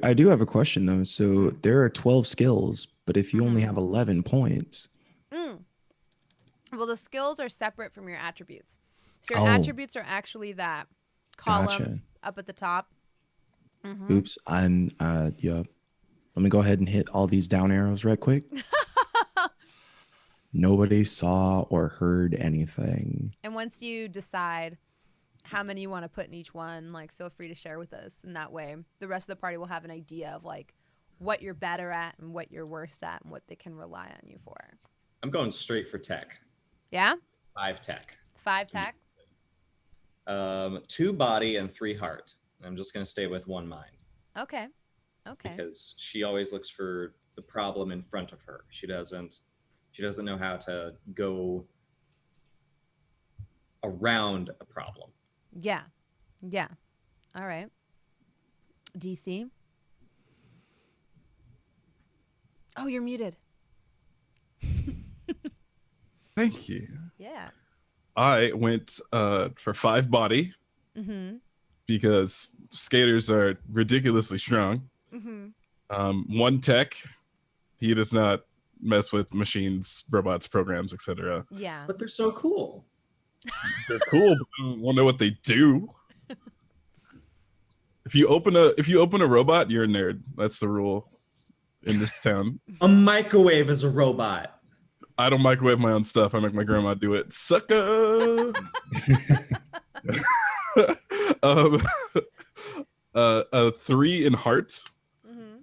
I do have a question though. So there are 12 skills, but if you only have 11 points, Well, the skills are separate from your attributes. So your Oh. attributes are actually that column Gotcha. up at the top. Mhm. oops, yeah. Let me go ahead and hit all these down arrows right quick. Nobody saw or heard anything. And once you decide how many you want to put in each one, like feel free to share with us. And that way the rest of the party will have an idea of like what you're better at and what you're worse at and what they can rely on you for. I'm going straight for tech. Yeah? 5 tech. 5 tech. 2 body and 3 heart. I'm just gonna stay with 1 mind Okay. Okay. because she always looks for the problem in front of her. She doesn't know how to go around a problem. Yeah. Yeah. All right. DC. Oh, you're muted. Thank you. Yeah. I went for 5 body Mm-hmm. because skaters are ridiculously strong. Mm-hmm. 1 tech. He does not mess with machines, robots, programs, etc. Yeah. But they're so cool. They're cool, but I don't want to know what they do. If you open a robot, you're a nerd. That's the rule in this town. A microwave is a robot. I don't microwave my own stuff. I make my grandma do it. Sucker. A 3 in heart. Mm-hmm.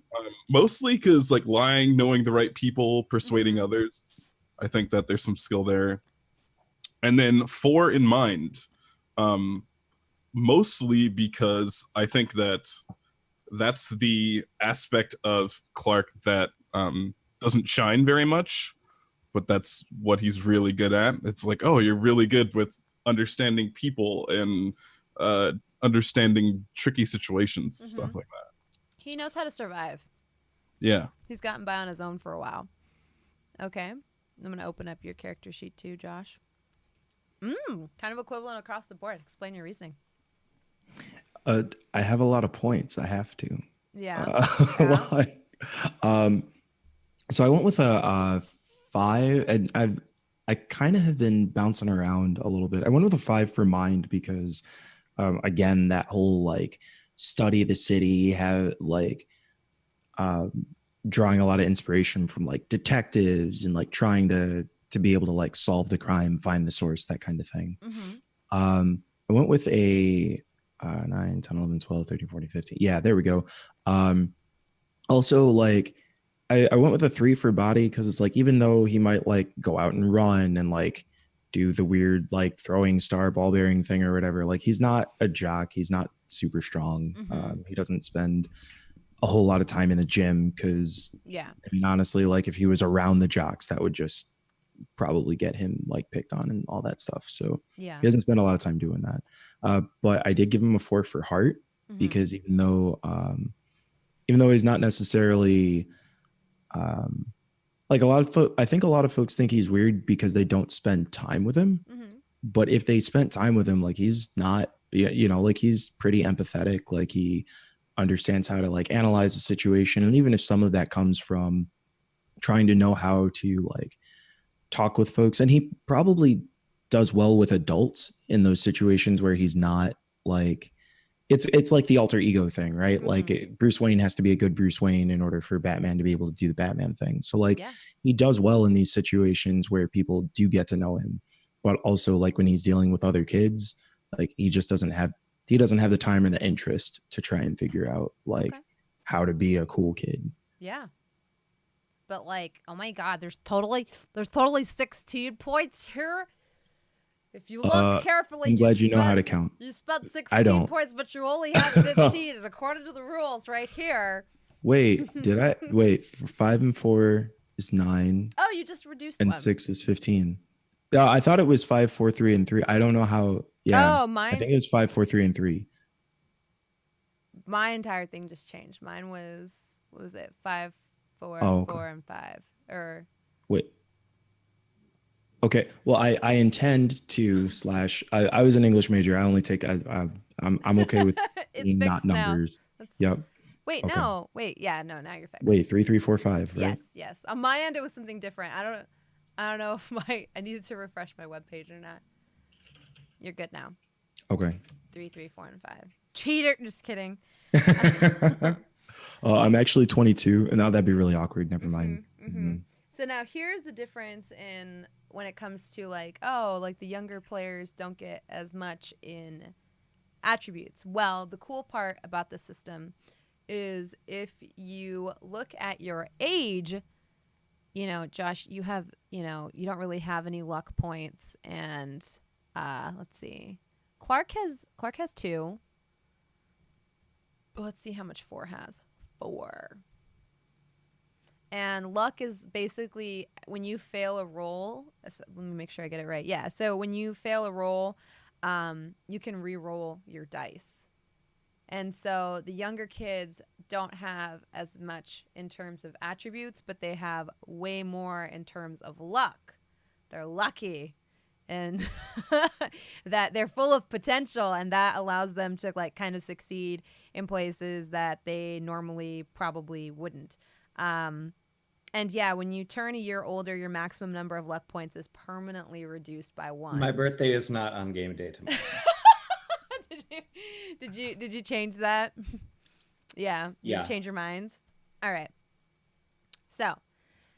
Mostly because like lying, knowing the right people, persuading others. I think that there's some skill there. And then 4 in mind. Mostly because I think that that's the aspect of Clark that doesn't shine very much, but that's what he's really good at. It's like, oh, you're really good with understanding people and understanding tricky situations, stuff like that. He knows how to survive. Yeah. He's gotten by on his own for a while. Okay. I'm going to open up your character sheet too, Josh. Kind of equivalent across the board. Explain your reasoning. I have a lot of points. I have to. Yeah. So I went with a 5, and I kind of have been bouncing around a little bit. I went with a 5 for mind because, again, that whole like study the city, have like drawing a lot of inspiration from like detectives and like trying to be able to like solve the crime, find the source, that kind of thing. I went with a 9, 10, 11, 12, 13, 14, 15. Yeah, there we go. Also, like, I went with a 3 for body because it's like, even though he might like go out and run and like do the weird like throwing star ball bearing thing or whatever, like he's not a jock. He's not super strong. He doesn't spend a whole lot of time in the gym because, Yeah. I mean, honestly, like if he was around the jocks, that would just probably get him like picked on and all that stuff. So Yeah. he doesn't spend a lot of time doing that. But I did give him a 4 for heart because even though he's not necessarily like I think a lot of folks think he's weird because they don't spend time with him. But if they spent time with him, like he's not, like he's pretty empathetic. Like he understands how to like analyze the situation. And even if some of that comes from trying to know how to like talk with folks, and he probably does well with adults in those situations where he's not like, it's like the alter ego thing, right? Like Bruce Wayne has to be a good Bruce Wayne in order for Batman to be able to do the Batman thing. So like he does well in these situations where people do get to know him, but also like when he's dealing with other kids, like he doesn't have the time or the interest to try and figure out like how to be a cool kid. Yeah. But like, oh my God, there's totally 16 points here. If you look carefully, I'm glad you know how to count. You spent I 16 don't. points, but you only have 15. And according to the rules right here. Wait, did I? Wait, 5 and 4 is 9, Oh, you just reduced and one. 6 is 15. Yeah, I thought it was 5, 4, 3, and 3. I don't know how. Yeah, Oh, I think it was 5, 4, 3, and 3. My entire thing just changed. Mine was, what was it? 5, 4, Oh, okay. 4, and 5. Or Wait. Okay. Well, I intend to slash. I was an English major. I only take. I'm okay with it's being not fixed now. numbers. Yep. Wait, Okay. no. Wait, yeah, no, now you're fixed. Wait, 3, 3, 4, 5. Right. Yes. On my end, it was something different. I don't know if I needed to refresh my webpage or not. You're good now. Okay. 3, 3, 4, and 5. Cheater. Just kidding. I'm actually 22, and now that'd be really awkward. Never mind. Mm-hmm. So now here's the difference in when it comes to like the younger players don't get as much in attributes. Well, the cool part about the system is if you look at your age, Josh, you have, you don't really have any luck points, and let's see, Clark has 2. But let's see how much 4 has. 4. And luck is basically when you fail a roll. Let me make sure I get it right. Yeah. So when you fail a roll, you can re-roll your dice. And so the younger kids don't have as much in terms of attributes, but they have way more in terms of luck. They're lucky. And that they're full of potential, and that allows them to like kind of succeed in places that they normally probably wouldn't. And yeah, when you turn a year older, your maximum number of luck points is permanently reduced by 1. My birthday is not on game day tomorrow. Did you change that? Yeah. You change your mind? All right. So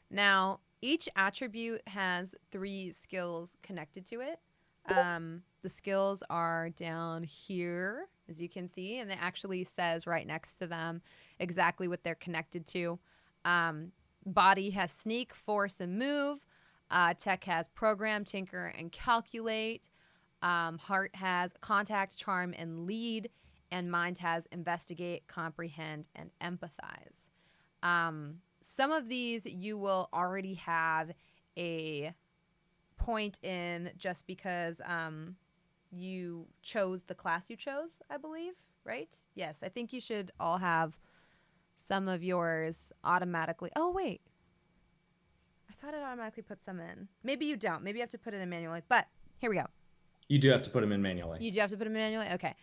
now each attribute has 3 skills connected to it. The skills are down here, as you can see, and it actually says right next to them exactly what they're connected to. Body has sneak, force, and move. Tech has program, tinker, and calculate. Heart has contact, charm, and lead. And mind has investigate, comprehend, and empathize. Some of these you will already have a point in just because you chose the class you chose, I believe, right? Yes, I think you should all have some of yours automatically. Oh, wait. I thought it automatically put some in. Maybe you don't. Maybe you have to put it in manually. But here we go. You do have to put them in manually. You do have to put them in manually? Okay.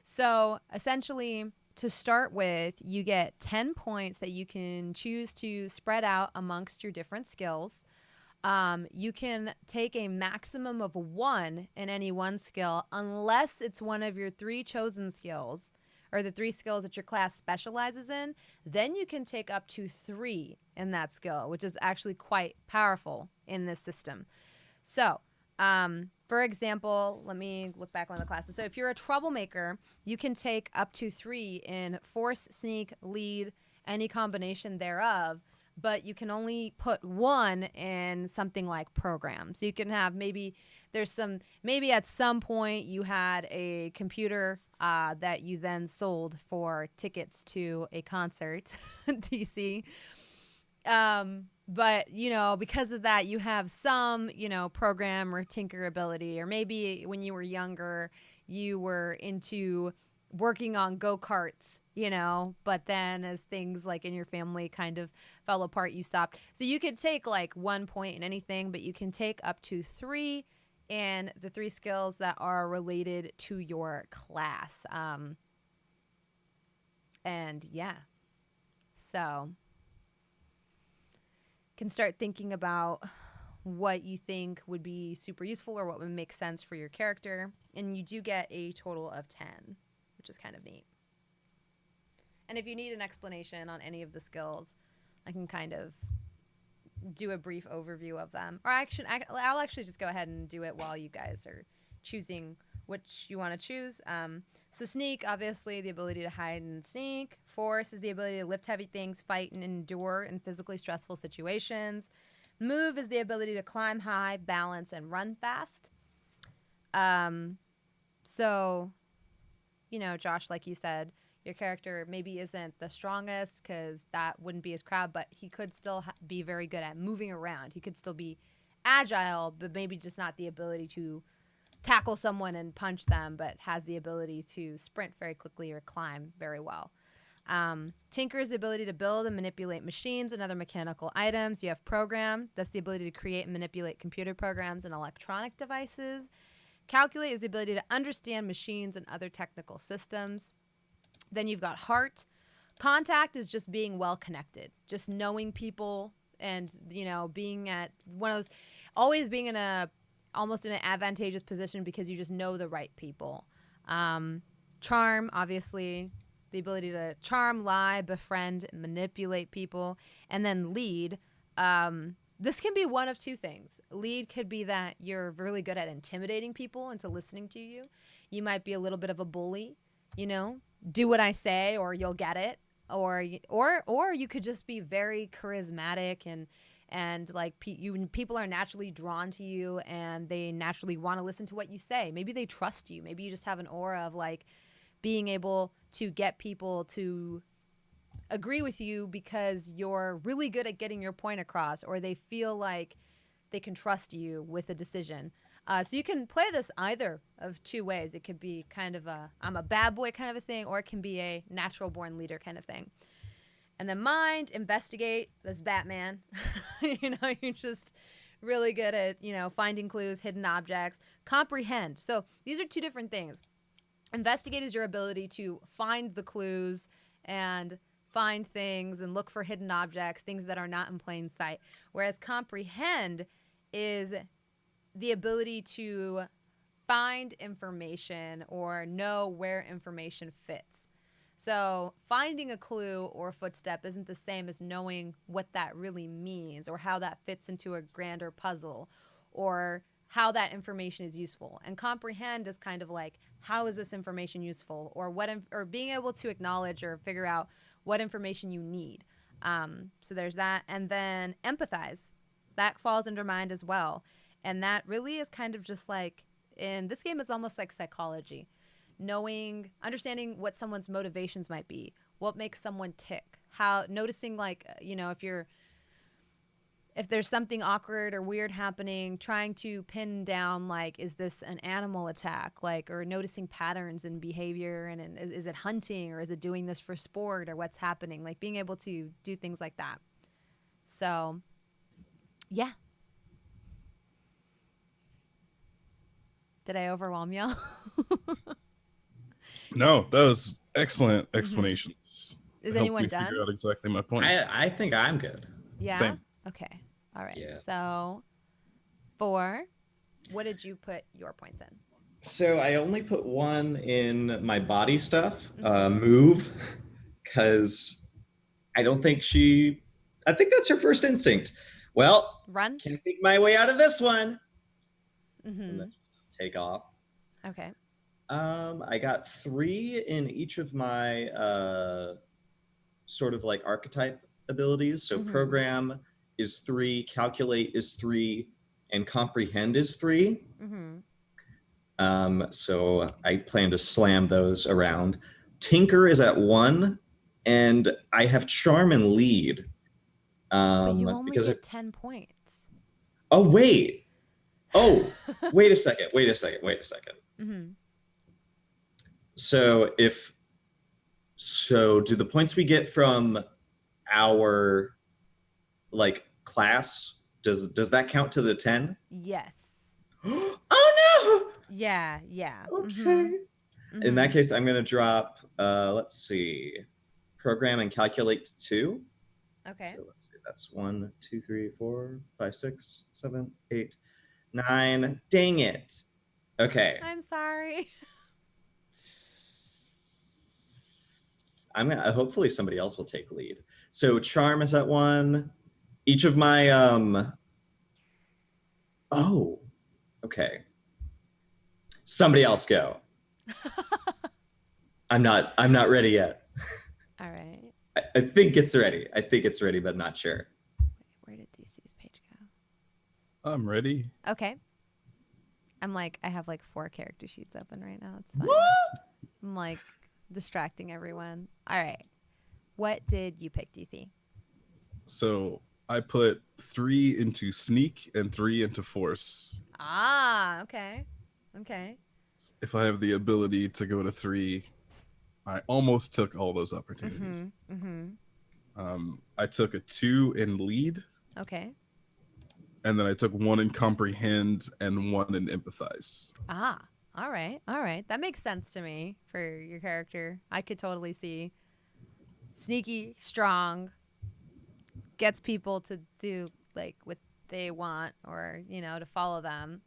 So essentially, to start with, you get 10 points that you can choose to spread out amongst your different skills. You can take a maximum of 1 in any one skill unless it's one of your 3 chosen skills or the 3 skills that your class specializes in. Then you can take up to 3 in that skill, which is actually quite powerful in this system. So, for example, let me look back on the classes. So if you're a troublemaker, you can take up to 3 in force, sneak, lead, any combination thereof, but you can only put 1 in something like program. So you can have maybe at some point you had a computer that you then sold for tickets to a concert, DC. But, because of that, you have some, program or tinker ability, or maybe when you were younger, you were into working on go-karts, but then as things like in your family kind of fell apart, you stopped. So you could take like 1 point in anything, but you can take up to 3 in the 3 skills that are related to your class. And yeah, so can start thinking about what you think would be super useful or what would make sense for your character. And you do get a total of 10, which is kind of neat. And if you need an explanation on any of the skills, I can kind of do a brief overview of them. Or I'll actually just go ahead and do it while you guys are choosing which you want to choose. So sneak, obviously, the ability to hide and sneak. Force is the ability to lift heavy things, fight, and endure in physically stressful situations. Move is the ability to climb high, balance, and run fast. So, Josh, like you said, your character maybe isn't the strongest because that wouldn't be his crowd, but he could still be very good at moving around. He could still be agile, but maybe just not the ability to tackle someone and punch them, but has the ability to sprint very quickly or climb very well. Tinker is the ability to build and manipulate machines and other mechanical items. You have program. That's the ability to create and manipulate computer programs and electronic devices. Calculate is the ability to understand machines and other technical systems. Then you've got heart. Contact is just being well connected, just knowing people and, being at one of those, always being almost in an advantageous position because you just know the right people. Charm, obviously, the ability to charm, lie, befriend, manipulate people. And then lead. This can be one of two things. Lead could be that you're really good at intimidating people into listening to you. You might be a little bit of a bully, do what I say or you'll get it. Or you could just be very charismatic and like people are naturally drawn to you and they naturally want to listen to what you say. Maybe they trust you. Maybe you just have an aura of like being able to get people to agree with you because you're really good at getting your point across, or they feel like they can trust you with a decision. So you can play this either of two ways. It could be kind of I'm a bad boy kind of a thing, or it can be a natural born leader kind of thing. And then mind, investigate, that's Batman. You're just really good at, finding clues, hidden objects. Comprehend. So these are two different things. Investigate is your ability to find the clues and find things and look for hidden objects, things that are not in plain sight. Whereas comprehend is the ability to find information or know where information fits. So finding a clue or a footstep isn't the same as knowing what that really means or how that fits into a grander puzzle or how that information is useful. And comprehend is kind of like, how is this information useful, or or being able to acknowledge or figure out what information you need. So there's that. And then empathize. That falls under mind as well. And that really is kind of just like, in this game, it's almost like psychology. Understanding what someone's motivations might be, what makes someone tick, noticing like, if there's something awkward or weird happening, trying to pin down, like, is this an animal attack? Like, or noticing patterns in behavior, and is it hunting, or is it doing this for sport, or what's happening? Like, being able to do things like that. So, yeah. Did I overwhelm y'all? No, that was excellent explanations. Is Helped anyone me done? figure out exactly my points. I think I'm good. Yeah? Same. Okay. All right. Yeah. So, 4, what did you put your points in? So I only put one in my body stuff, move, because I think that's her first instinct. Well, Run? can't think my way out of this one. Mm-hmm. And then just take off. Okay. I got 3 in each of my sort of like archetype abilities. So program is 3, calculate is 3, and comprehend is 3. So I plan to slam those around. Tinker is at 1, and I have charm and lead. But you only get 10 points. Oh, wait. Oh, wait a second. Mm-hmm. So do the points we get from our like class, does that count to the 10? Yes. Oh no. Yeah. Okay. In that case, I'm gonna drop let's see, program and calculate to 2. Okay. So let's see, that's 1, 2, 3, 4, 5, 6, 7, 8, 9. Dang it. Okay. I'm sorry. Hopefully somebody else will take lead. So charm is at 1. Each of my oh, okay. Somebody else go. I'm not ready yet. All right. I think it's ready, but not sure. Where did DC's page go? I'm ready. Okay. I'm like, I have like 4 character sheets open right now. It's fine. I'm like distracting everyone. All right. What did you pick, DC? So I put 3 into sneak and 3 into force. Ah, okay. Okay. If I have the ability to go to 3, I almost took all those opportunities. I took a 2 in lead, Okay. and then I took 1 in comprehend and 1 in empathize. Ah, all right. All right. That makes sense to me for your character. I could totally see sneaky, strong, gets people to do like what they want or, to follow them,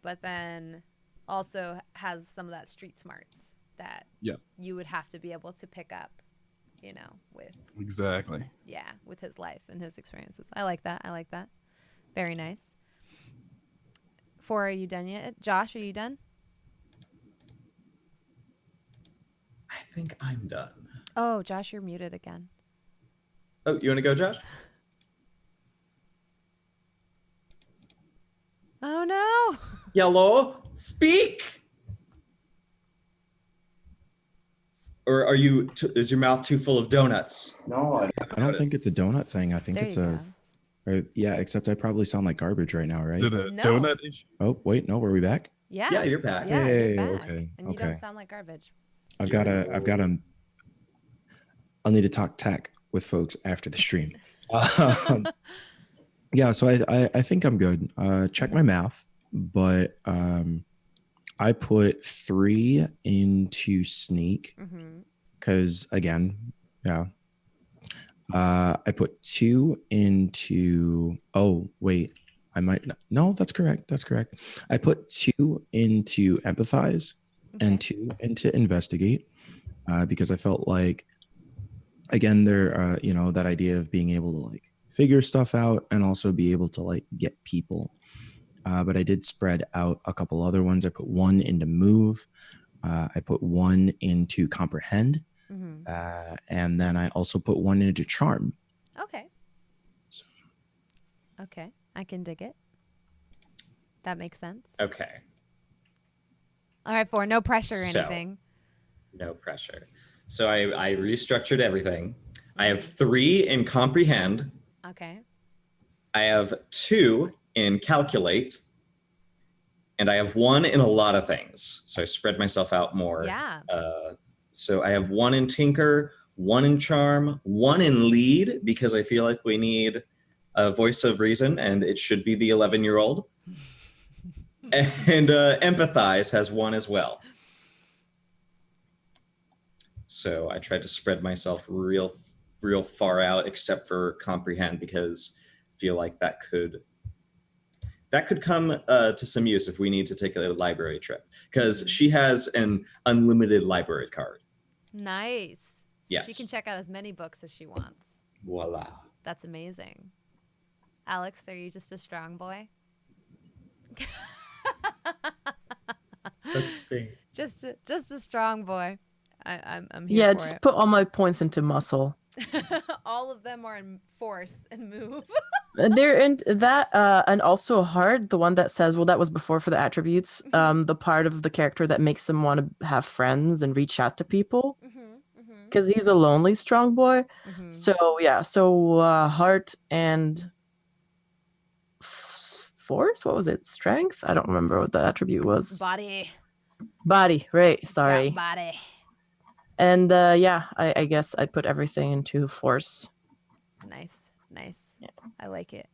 but then also has some of that street smarts that you would have to be able to pick up, with Exactly. with his life and his experiences. I like that. Very nice. 4, are you done yet? Josh, are you done? I think I'm done. Oh, Josh, you're muted again. Oh, you want to go, Josh? Oh no. Yellow, speak. Or are you? Is your mouth too full of donuts? No, I don't think it's a donut thing. I think There it's you go. yeah, except I probably sound like garbage right now, right? Is it a No. donut issue? Oh, wait, no, were we back? Yeah. Yeah, you're back. Yeah, you're Hey, back. okay, And you okay. don't sound like garbage. I've got to I'll need to talk tech with folks after the stream. Yeah, so I think I'm good. Check my math, but I put 3 into sneak because again, yeah. I put 2 into. Oh wait, I might not. No, that's correct. I put 2 into empathize and 2 into investigate because I felt like, again, there, that idea of being able to like figure stuff out and also be able to like get people. But I did spread out a couple other ones. I put 1 into move. I put 1 into comprehend. And then I also put 1 into charm. Okay. So. Okay. I can dig it. That makes sense. Okay. All right, 4. No pressure or So- anything. No pressure. So I restructured everything. I have 3 in comprehend. Okay. I have 2 in calculate. And I have 1 in a lot of things. So I spread myself out more. Yeah. So I have 1 in tinker, 1 in charm, 1 in lead, because I feel like we need a voice of reason, and it should be the 11-year-old. And empathize has 1 as well. So I tried to spread myself real far out, except for comprehend, because I feel like that could come to some use if we need to take a library trip, because she has an unlimited library card. Nice. So Yes. She can check out as many books as she wants. Voila. That's amazing. Alex, are you just a strong boy? That's great. Just a strong boy. I'm here Yeah, for just it. put all my points into muscle. All of them are in force and move. They're in that, and also hard. The one that says, well, that was before for the attributes. The part of the character that makes them want to have friends and reach out to people, because he's a lonely strong boy. So yeah, heart and force. What was it? Strength? I don't remember what the attribute was. Body. Body, right? Sorry. Got body. And I guess I'd put everything into force. Nice. Yeah. I like it.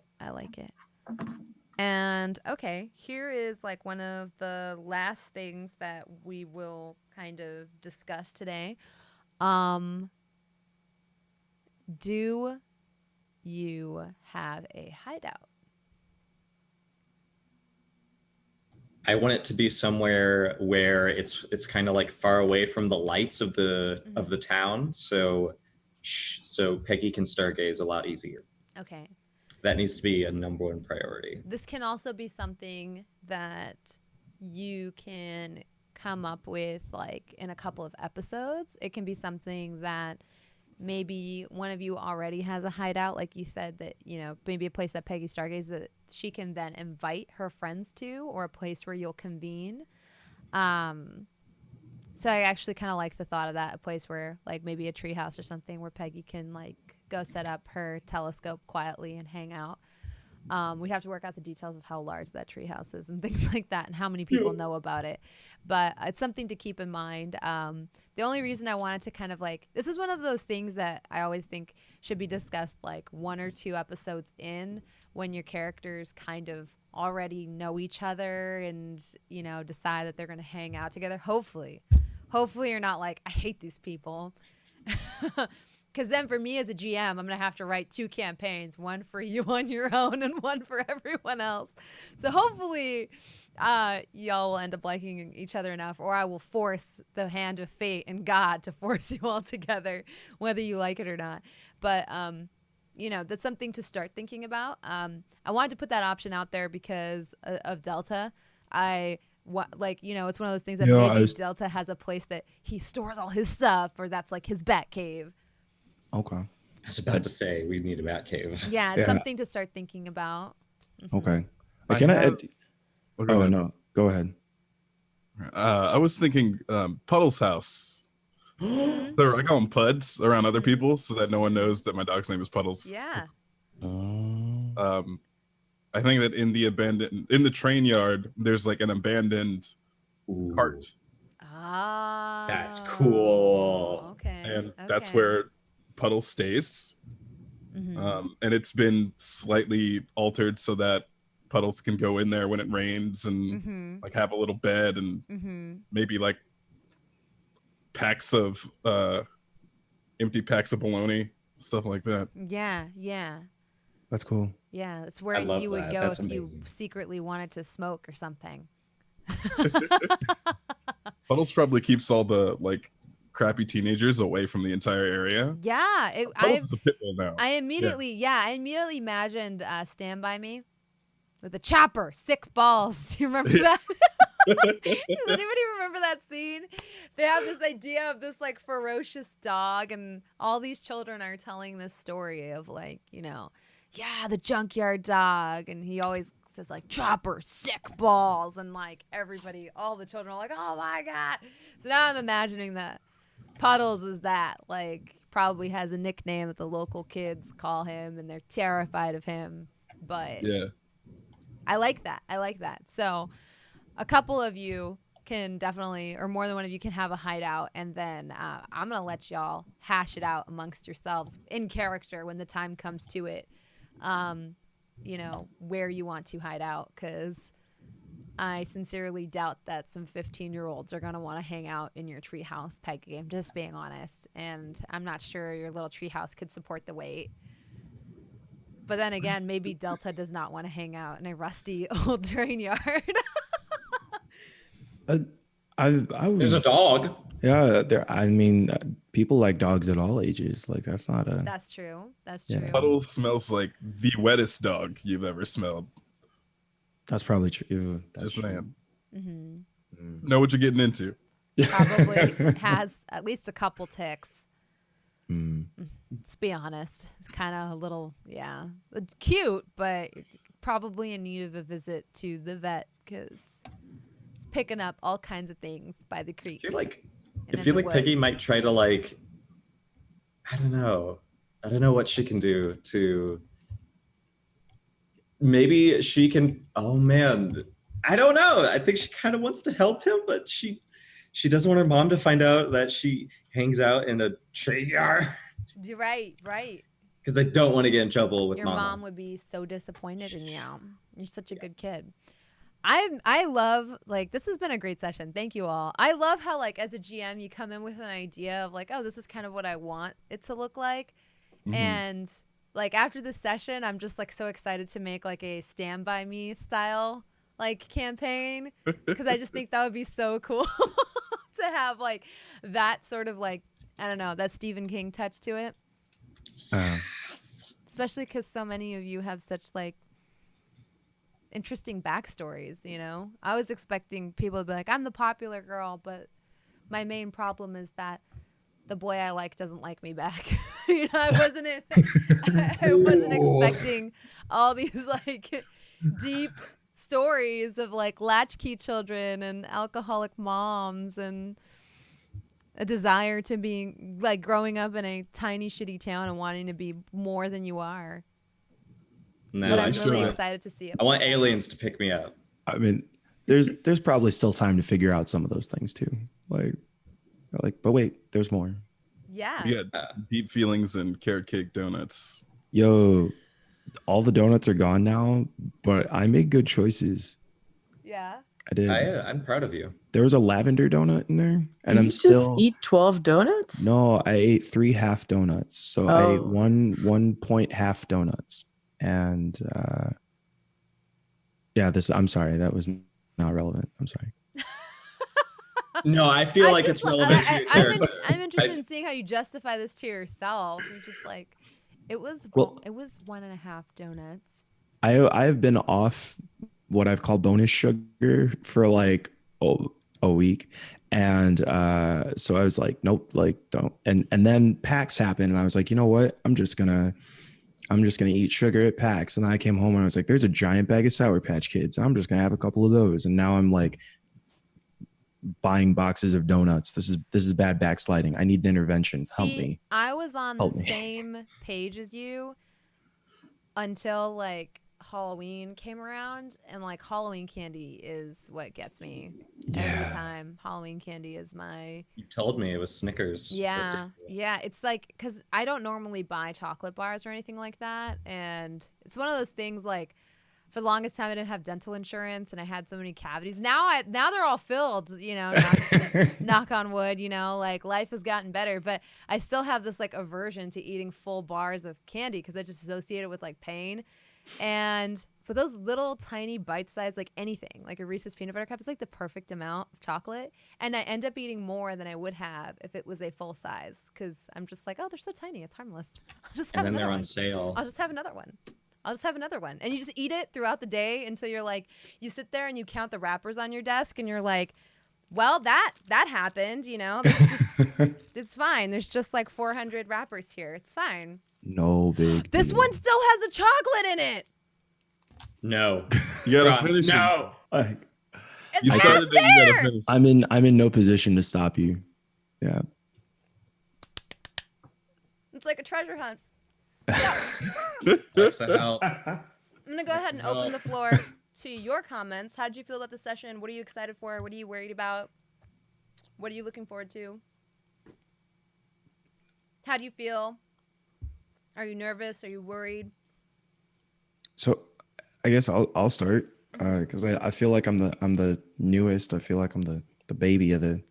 And okay, here is like one of the last things that we will kind of discuss today. Do you have a hideout? I want it to be somewhere where it's kind of like far away from the lights of the town, so Peggy can stargaze a lot easier. Okay. That needs to be a number 1 priority. This can also be something that you can come up with like in a couple of episodes. It can be something that maybe one of you already has a hideout, like you said, that, maybe a place that Peggy stargazes that she can then invite her friends to, or a place where you'll convene. So I actually kind of like the thought of that, a place where, like, maybe a treehouse or something where Peggy can, like, go set up her telescope quietly and hang out. We'd have to work out the details of how large that treehouse is and things like that, and how many people know about it. But it's something to keep in mind. The only reason I wanted to kind of, like, this is one of those things that I always think should be discussed, like, 1 or 2 episodes in, when your characters kind of already know each other and, decide that they're going to hang out together. Hopefully you're not like, I hate these people. Because then for me as a GM, I'm going to have to write 2 campaigns, one for you on your own and one for everyone else. So hopefully y'all will end up liking each other enough, or I will force the hand of fate and God to force you all together, whether you like it or not. But, that's something to start thinking about. I wanted to put that option out there because of Delta. It's one of those things that maybe Delta has a place that he stores all his stuff, or that's like his bat cave. Okay. I was about to say we need a bat cave. Yeah, it's something to start thinking about. Mm-hmm. Okay. Go ahead. No, go ahead. I was thinking Puddle's house. I call them Puds around other people so that no one knows that my dog's name is Puddles. Yeah. I think that in the train yard, there's like an abandoned cart. Ah. That's cool. Okay. And that's where Puddle stays. Mm-hmm. And it's been slightly altered so that Puddles can go in there when it rains and like have a little bed and maybe like empty packs of bologna, stuff like that. Yeah. That's cool. Yeah, that's where I love you would that. go That's if you amazing. secretly wanted to smoke or something. Puddles probably keeps all the like crappy teenagers away from the entire area. Yeah, Puddles is a pit bull now. I immediately imagined Stand By Me with a chopper, sick balls. Do you remember that? Does anybody remember that scene? They have this idea of this like ferocious dog, and all these children are telling this story of like, the junkyard dog, and he always says like chopper, sick balls, and like everybody, all the children are like, oh my God. So now I'm imagining that Puddles is that, like, probably has a nickname that the local kids call him and they're terrified of him. But yeah, I like that. So a couple of you can definitely, or more than one of you can have a hideout, and then I'm going to let y'all hash it out amongst yourselves in character when the time comes to it, where you want to hide out, because I sincerely doubt that some 15-year-olds are going to want to hang out in your treehouse, Peggy. I'm just being honest. And I'm not sure your little treehouse could support the weight. But then again, maybe Delta does not want to hang out in a rusty old train yard. There's a dog. Yeah, people like dogs at all ages. Like that's not a. That's true. Yeah. Puddles smells like the wettest dog you've ever smelled. That's probably true. That's Just saying. Mm-hmm. Know what you're getting into. Probably has at least a couple ticks. Mm. Let's be honest. It's kind of a little, cute, but probably in need of a visit to the vet because it's picking up all kinds of things by the creek. I feel like Peggy might try to I don't know what she can do to. Maybe she can. Oh man, I don't know. I think she kind of wants to help him, but she doesn't want her mom to find out that she hangs out in a train yard. You're right. Because I don't want to get in trouble with Your Mama. mom would be so disappointed in you. You're such a good kid. I love, this has been a great session. Thank you all. I love how, as a GM, you come in with an idea of, oh, this is kind of what I want it to look like. Mm-hmm. And, after this session, I'm just, so excited to make, a Stand By Me style, campaign. Because I just think that would be so cool to have, that sort of, I don't know, that Stephen King touch to it. Especially because so many of you have such, interesting backstories, I was expecting people to be like, I'm the popular girl, but my main problem is that the boy I like doesn't like me back. I wasn't expecting all these like deep stories of like latchkey children and alcoholic moms and a desire to be like growing up in a tiny shitty town and wanting to be more than you are. No, But I I'm just really want, excited to see it. I want aliens to pick me up. I mean, there's probably still time to figure out some of those things too. Like, but wait, there's more. Yeah. We had deep feelings and carrot cake donuts. Yo, all the donuts are gone now, but I made good choices. Yeah. I did. I'm proud of you. There was a lavender donut in there, and Did I'm you still just eat 12 donuts? No, I ate 3 half donuts. So I ate Oh. 1 point half donuts. And yeah, I'm sorry, that was not relevant. I'm sorry. No, I feel like it's relevant to your character. I'm interested in seeing how you justify this to yourself. You're just like, it was 1.5 donuts. I have been off what I've called bonus sugar for like a week. And so I was like, nope, like don't. And then PAX happened, and I was like, you know what? I'm just gonna eat sugar at PAX. And then I came home and I was like, there's a giant bag of Sour Patch Kids. I'm just gonna have a couple of those. And now I'm like buying boxes of donuts. This is bad backsliding. I need an intervention. Help me. I was on Help the me. same page as you until like Halloween came around, and like Halloween candy is what gets me every time. Halloween candy is my You told me it was Snickers. yeah. It's like, because I don't normally buy chocolate bars or anything like that, and it's one of those things like, for the longest time I didn't have dental insurance, and I had so many cavities. Now they're all filled, you know, knock on wood, you know, like life has gotten better, but I still have this like aversion to eating full bars of candy because I just associate it with like pain. And for those little tiny bite size, like anything, like a Reese's peanut butter cup, it's like the perfect amount of chocolate. And I end up eating more than I would have if it was a full size, because I'm just like, oh, they're so tiny, it's harmless. I'll just have And then another they're one. on sale. I'll just have another one. And you just eat it throughout the day until you're like, you sit there and you count the wrappers on your desk and you're like, well, that happened, you know, it's fine. There's just like 400 wrappers here. It's fine. No big This deal. one still has a chocolate in it. No. You gotta Ross, finish it. no. It's You not started it, you fair. gotta finish. I'm in no position to stop you. Yeah. It's like a treasure hunt. That's the hell. I'm going to go ahead and open the floor to your comments. How did you feel about the session? What are you excited for? What are you worried about? What are you looking forward to? How do you feel? Are you nervous? Are you worried? So I guess I'll start because I feel like I'm the newest. I feel like I'm the baby of the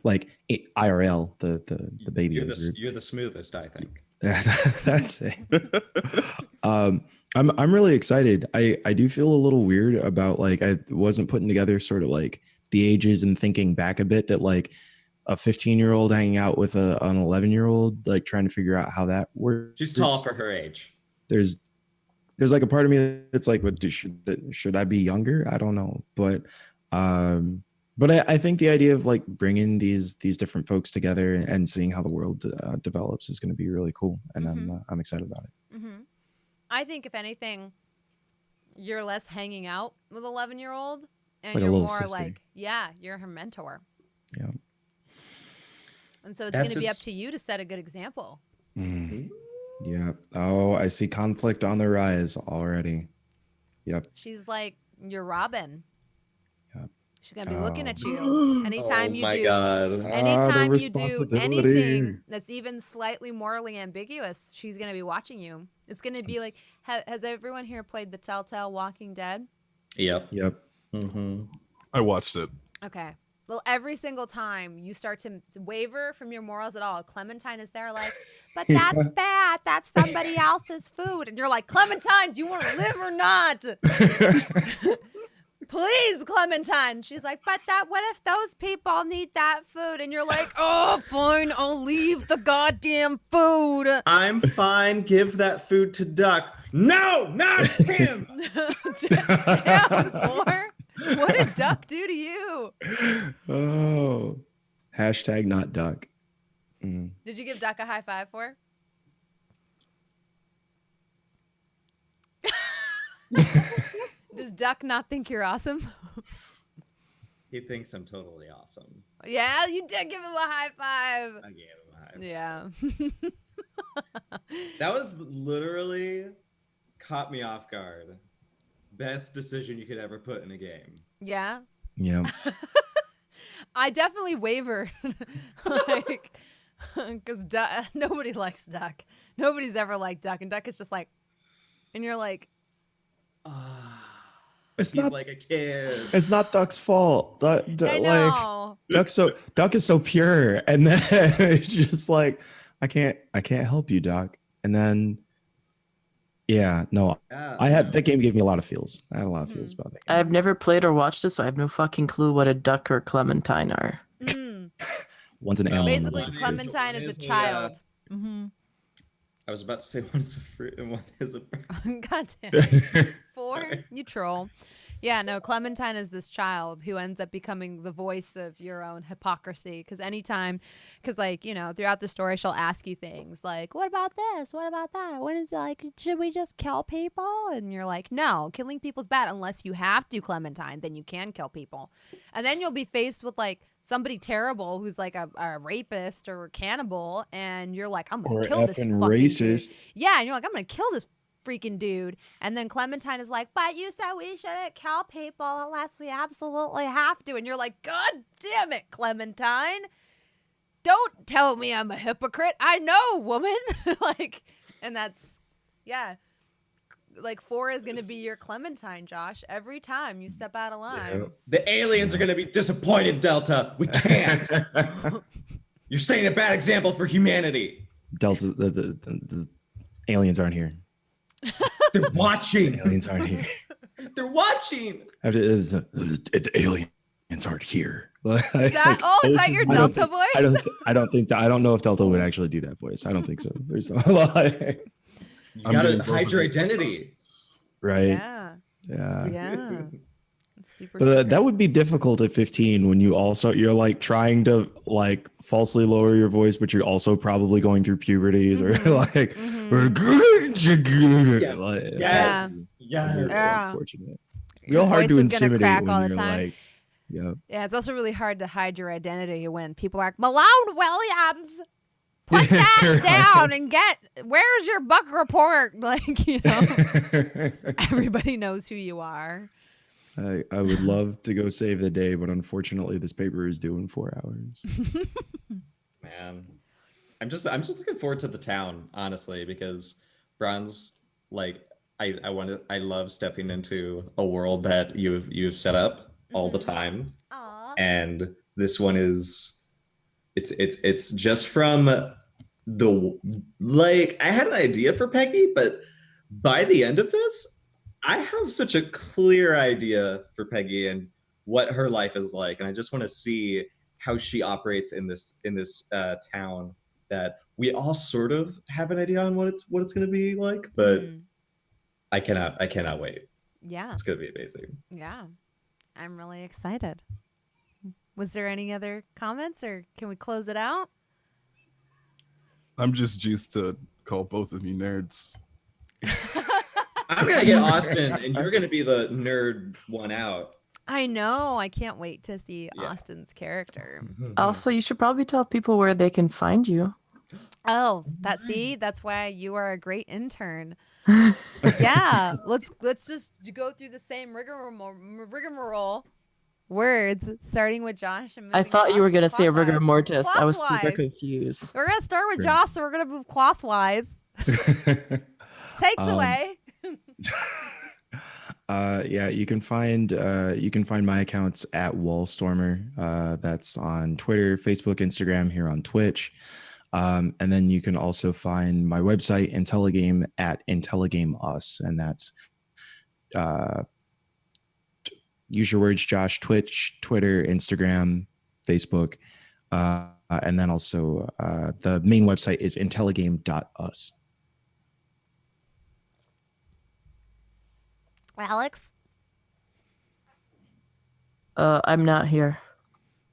IRL, the baby of the group. You're the smoothest, I think. That's it. I'm really excited. I do feel a little weird about like I wasn't putting together sort of like the ages and thinking back a bit that like a 15-year-old hanging out with an 11-year-old, like trying to figure out how that works. She's tall for her age. There's like a part of me that's like, what should I be younger? I don't know, but I think the idea of like bringing these different folks together and seeing how the world develops is going to be really cool, and I'm excited about it. Mm-hmm. I think if anything, you're less hanging out with 11-year-old, and like a you're little more sister. like, you're her mentor. Yeah. And so it's That's going to be up just- to you to set a good example. Yeah. Oh, I see conflict on the rise already. Yep. She's like your Robin. Yep. She's going to be looking at you anytime you do. God. Anytime you do responsibility. anything that's even slightly morally ambiguous, she's going to be watching you. It's going to be like, has everyone here played the Telltale Walking Dead? Yep. Yep. Mm-hmm. I watched it. Okay. Well, every single time you start to waver from your morals at all, Clementine is there like, but that's bad. That's somebody else's food. And you're like, Clementine, do you want to live or not? Please, Clementine. She's like, but what if those people need that food? And you're like, oh, fine, I'll leave the goddamn food. I'm fine. Give that food to Duck. No, not him. Damn, boy. What did Duck do to you? Oh. Hashtag not duck. Mm. Did you give Duck a high five for? Does Duck not think you're awesome? He thinks I'm totally awesome. Yeah, you did give him a high five. I gave him a high. Yeah. That was literally caught me off guard. Best decision you could ever put in a game. Yeah. Yeah. I definitely waver. Like, because nobody likes Duck. Nobody's ever liked Duck. And Duck is just like, and you're like, It's He's not like a kid. It's not Duck's fault. I Like know. Duck is so pure, and then it's just like I can't help you, Duck. And then yeah, no, Yeah. that game gave me a lot of feels. I had a lot of feels about that game. I've never played or watched it, so I have no fucking clue what a duck or clementine are. One's an animal. and the Basically, other's a fruit. Clementine is a child. Mm-hmm. I was about to say one is a fruit and one is a bird. God damn it. 4? Sorry. You troll. Yeah, no, Clementine is this child who ends up becoming the voice of your own hypocrisy. Because like, you know, throughout the story, she'll ask you things like, what about this? What about that? When it's like, should we just kill people? And you're like, no, killing people's bad unless you have to, Clementine. Then you can kill people. And then you'll be faced with like somebody terrible who's like a rapist or a cannibal. And you're like, I'm going Or to kill this fucking effing racist. dude. Yeah, and you're like, I'm going to kill this freaking dude. And then Clementine is like, but you said we shouldn't kill people unless we absolutely have to. And you're like, God damn it, Clementine. Don't tell me I'm a hypocrite. I know, woman. Like, and that's, yeah. Like 4 is going to be your Clementine, Josh. Every time you step out of line. Yeah. The aliens are going to be disappointed, Delta. We can't. You're setting a bad example for humanity. Delta, the aliens aren't here. They're watching. Aliens aren't here. They're watching. The aliens aren't here. Is that your Delta voice? I don't know if Delta would actually do that voice. I don't think so. There's no like, You I'm gotta getting hide your both of identity. right? Yeah. Yeah. Yeah. It's super But secret. that would be difficult at 15 when you're like trying to like falsely lower your voice, but you're also probably going through puberties or like, Yes. like, Yes. Yeah. very Yeah. unfortunate. Your Real hard to voice is gonna intimidate crack when all the you're time. like, yeah. Yeah, it's also really hard to hide your identity when people are like, Malone Williams, put that Right. down and where's your book report? Like, you know, everybody knows who you are. I would love to go save the day, but unfortunately this paper is due in 4 hours. Man, I'm just looking forward to the town, honestly, because Bronze, like, I love stepping into a world that you've set up all the time, Aw. and this one is, it's just from the, like, I had an idea for Peggy, but by the end of this, I have such a clear idea for Peggy and what her life is like, and I just want to see how she operates in this town that we all sort of have an idea on what it's going to be like, but Mhm. I cannot wait. Yeah, It's going to be amazing. yeah. I'm really excited. Was there any other comments or can we close it out? I'm just used to call both of you nerds. I'm going to get Austin, and you're going to be the nerd one out. I know. I can't wait to see Yeah. Austin's character. Also, you should probably tell people where they can find you. Oh, that's why you are a great intern. Yeah, let's just go through the same rigmarole words, starting with Josh. And I moving thought you were Austin gonna say rigor clockwise. mortis. I was super Clockwise. confused. We're gonna start with Great. Josh, so we're gonna move crosswise. Takes away. Yeah, you can find my accounts at Wallstormer. That's on Twitter, Facebook, Instagram, here on Twitch. And then you can also find my website, Intelligame, at IntelligameUs, and that's use your words, Josh, Twitch, Twitter, Instagram, Facebook, and then also the main website is intelligame.us. Alex. I'm not here.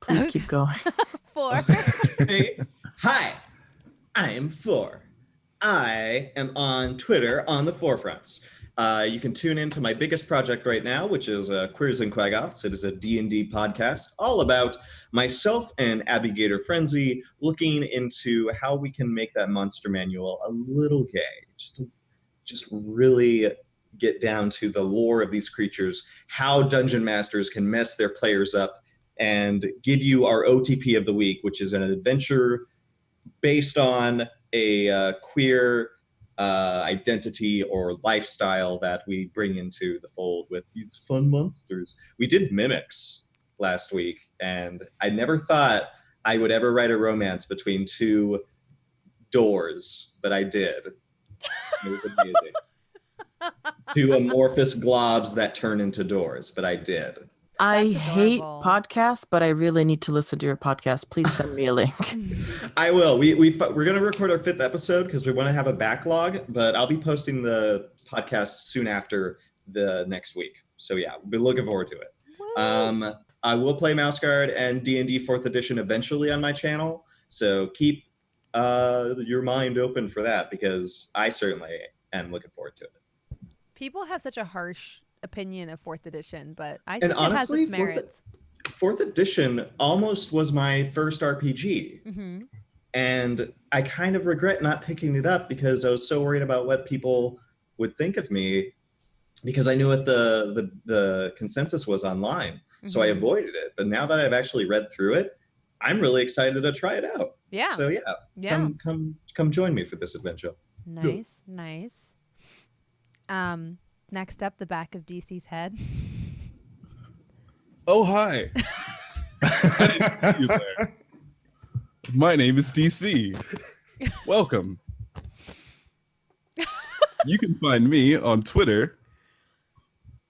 Please keep going. 4. Hey, Hi, I am 4. I am on Twitter on the forefronts. You can tune into my biggest project right now, which is Queers and Quaggoths. It is a D&D podcast all about myself and Abigator Frenzy looking into how we can make that monster manual a little gay. Just really get down to the lore of these creatures, how dungeon masters can mess their players up, and give you our OTP of the week, which is an adventure based on a queer identity or lifestyle that we bring into the fold with these fun monsters. We did mimics last week, and I never thought I would ever write a romance between 2 doors, but I did. It was amazing. 2 amorphous globs that turn into doors, but I did. I That's hate adorable. podcasts, but I really need to listen to your podcast. Please send me a link. I will. We're going to record our 5th episode because we want to have a backlog, but I'll be posting the podcast soon after the next week. So yeah, we'll be looking forward to it. Woo. I will play Mouse Guard and D&D 4th edition eventually on my channel. So keep your mind open for that, because I certainly am looking forward to it. People have such a harsh opinion of 4th edition, but I And think honestly, it has its merits. 4th edition almost was my first RPG. Mm-hmm. And I kind of regret not picking it up because I was so worried about what people would think of me, because I knew what the consensus was online. So I Mhm. avoided it. But now that I've actually read through it, I'm really excited to try it out. Yeah. So yeah, Yeah. come join me for this adventure. Nice. Nice. Next up, the back of DC's head. Oh, hi. I didn't see you there. My name is DC. Welcome. You can find me on Twitter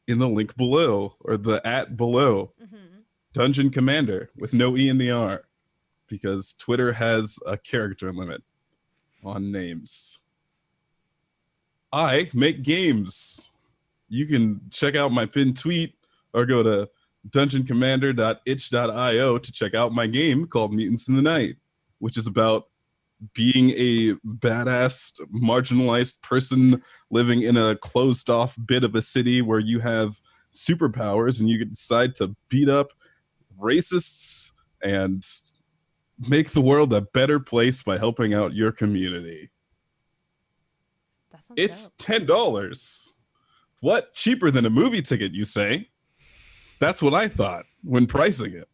in the link below, or the @ below. Mm-hmm. Dungeon Commander with no E in the R, because Twitter has a character limit on names. I make games. You can check out my pinned tweet or go to dungeoncommander.itch.io to check out my game called Mutants in the Night, which is about being a badass, marginalized person living in a closed-off bit of a city where you have superpowers and you can decide to beat up racists and make the world a better place by helping out your community. That sounds It's dope. $10. What? Cheaper than a movie ticket, you say? That's what I thought when pricing it.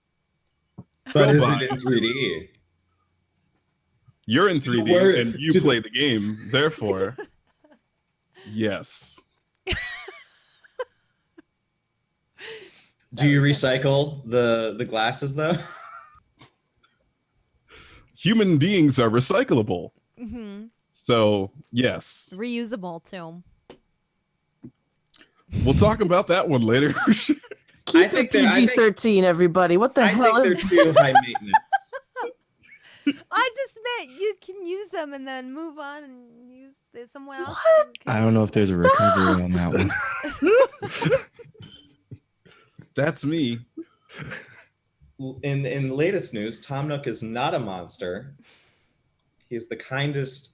But is Goodbye. it in 3D? You're in 3D Where- and you did- play the game, therefore, yes. Do you recycle the glasses though? Human beings are recyclable. Mm-hmm. So, yes. Reusable too. We'll talk about that one later. I think they're- I think- PG-13, everybody. What the I hell think is they're too high maintenance. I just meant you can use them and then move on and use someone else. I don't know if there's a recovery on that one. That's me. In latest news, Tom Nook is not a monster. He's the kindest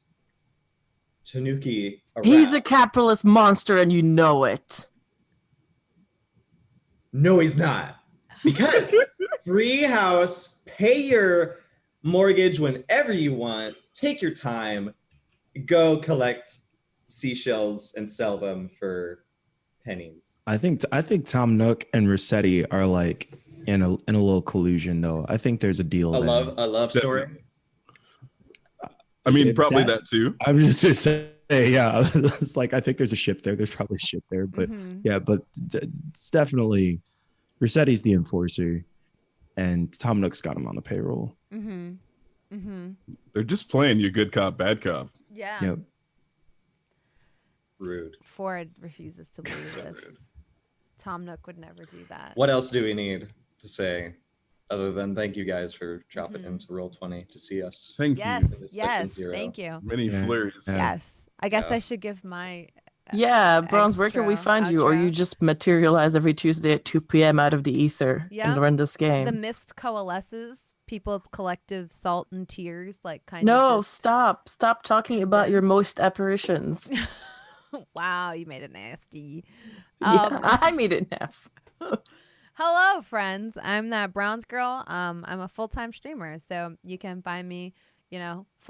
Tanuki around. He's a capitalist monster and you know it. No, he's not. Because free house, pay your mortgage whenever you want, take your time, go collect seashells and sell them for pennies. I think Tom Nook and Rossetti are like in a little collusion though. I think there's a deal A there. love story. I mean, If probably that- that too. I'm just gonna say, yeah. It's like I think there's a ship there. There's probably a ship there, but Mhm. yeah, but it's definitely Rossetti's the enforcer, and Tom Nook's got him on the payroll. Mm-hmm. Mm-hmm. They're just playing you good cop, bad cop. Yeah. Yep. Rude. Ford refuses to believe So this. rude. Tom Nook would never do that. What else do we need to say other than thank you guys for dropping Mhm. into Roll20 to see us? Thank Yes. you. This session Yes. 0. Thank you. Many Yeah. flurries. Yeah. Yes. I guess Yeah. I should give my Yeah, Bronze, where can we extra find you? Or you outro. just materialize every Tuesday at 2 p.m. out of the ether Yeah. and run this game? The mist coalesces people's collective salt and tears, like kind No, of just. stop talking about your most apparitions. Wow, you made it nasty. Yeah, I made it naps. Hello, friends. I'm that Browns girl. I'm a full-time streamer, so you can find me,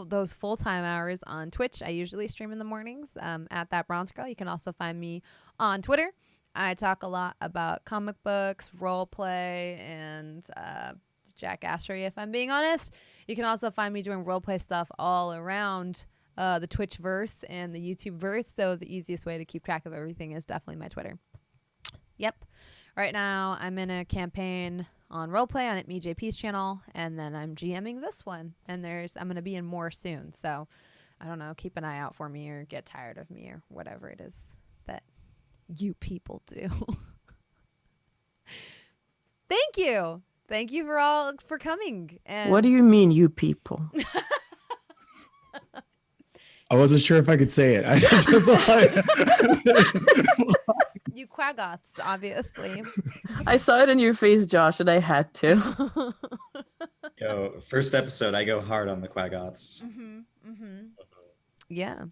those full-time hours on Twitch. I usually stream in the mornings at that Browns girl. You can also find me on Twitter. I talk a lot about comic books, role play, and jackassery, if I'm being honest. You can also find me doing role play stuff all around the Twitch verse and the YouTube verse. So the easiest way to keep track of everything is definitely my Twitter. Yep. Right now, I'm in a campaign on roleplay on MeJP's channel, and then I'm GMing this one. And I'm going to be in more soon. So, I don't know, keep an eye out for me or get tired of me or whatever it is that you people do. Thank you. Thank you for coming. And What do you mean, you people? I wasn't sure if I could say it. I just was like, you quaggots, obviously. I saw it in your face, Josh, and I had to. First episode, I go hard on the quaggots. Yeah.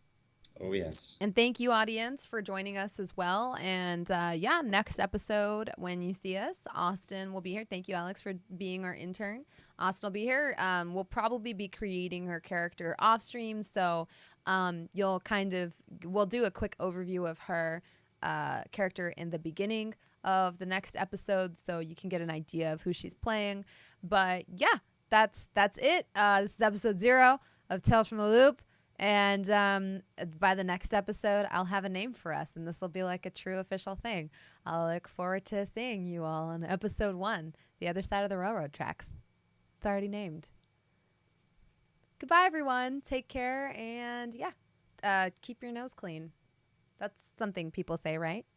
Oh, yes. And thank you, audience, for joining us as well. And next episode, when you see us, Austin will be here. Thank you, Alex, for being our intern. Austin will be here. We'll probably be creating her character off stream. So we'll do a quick overview of her character in the beginning of the next episode so you can get an idea of who she's playing. But yeah, that's it. This is episode 0 of Tales from the Loop. And by the next episode, I'll have a name for us, and this will be like a true official thing. I'll look forward to seeing you all on episode 1, The Other Side of the Railroad Tracks. It's already named. Goodbye, everyone. Take care, and keep your nose clean. That's something people say, right?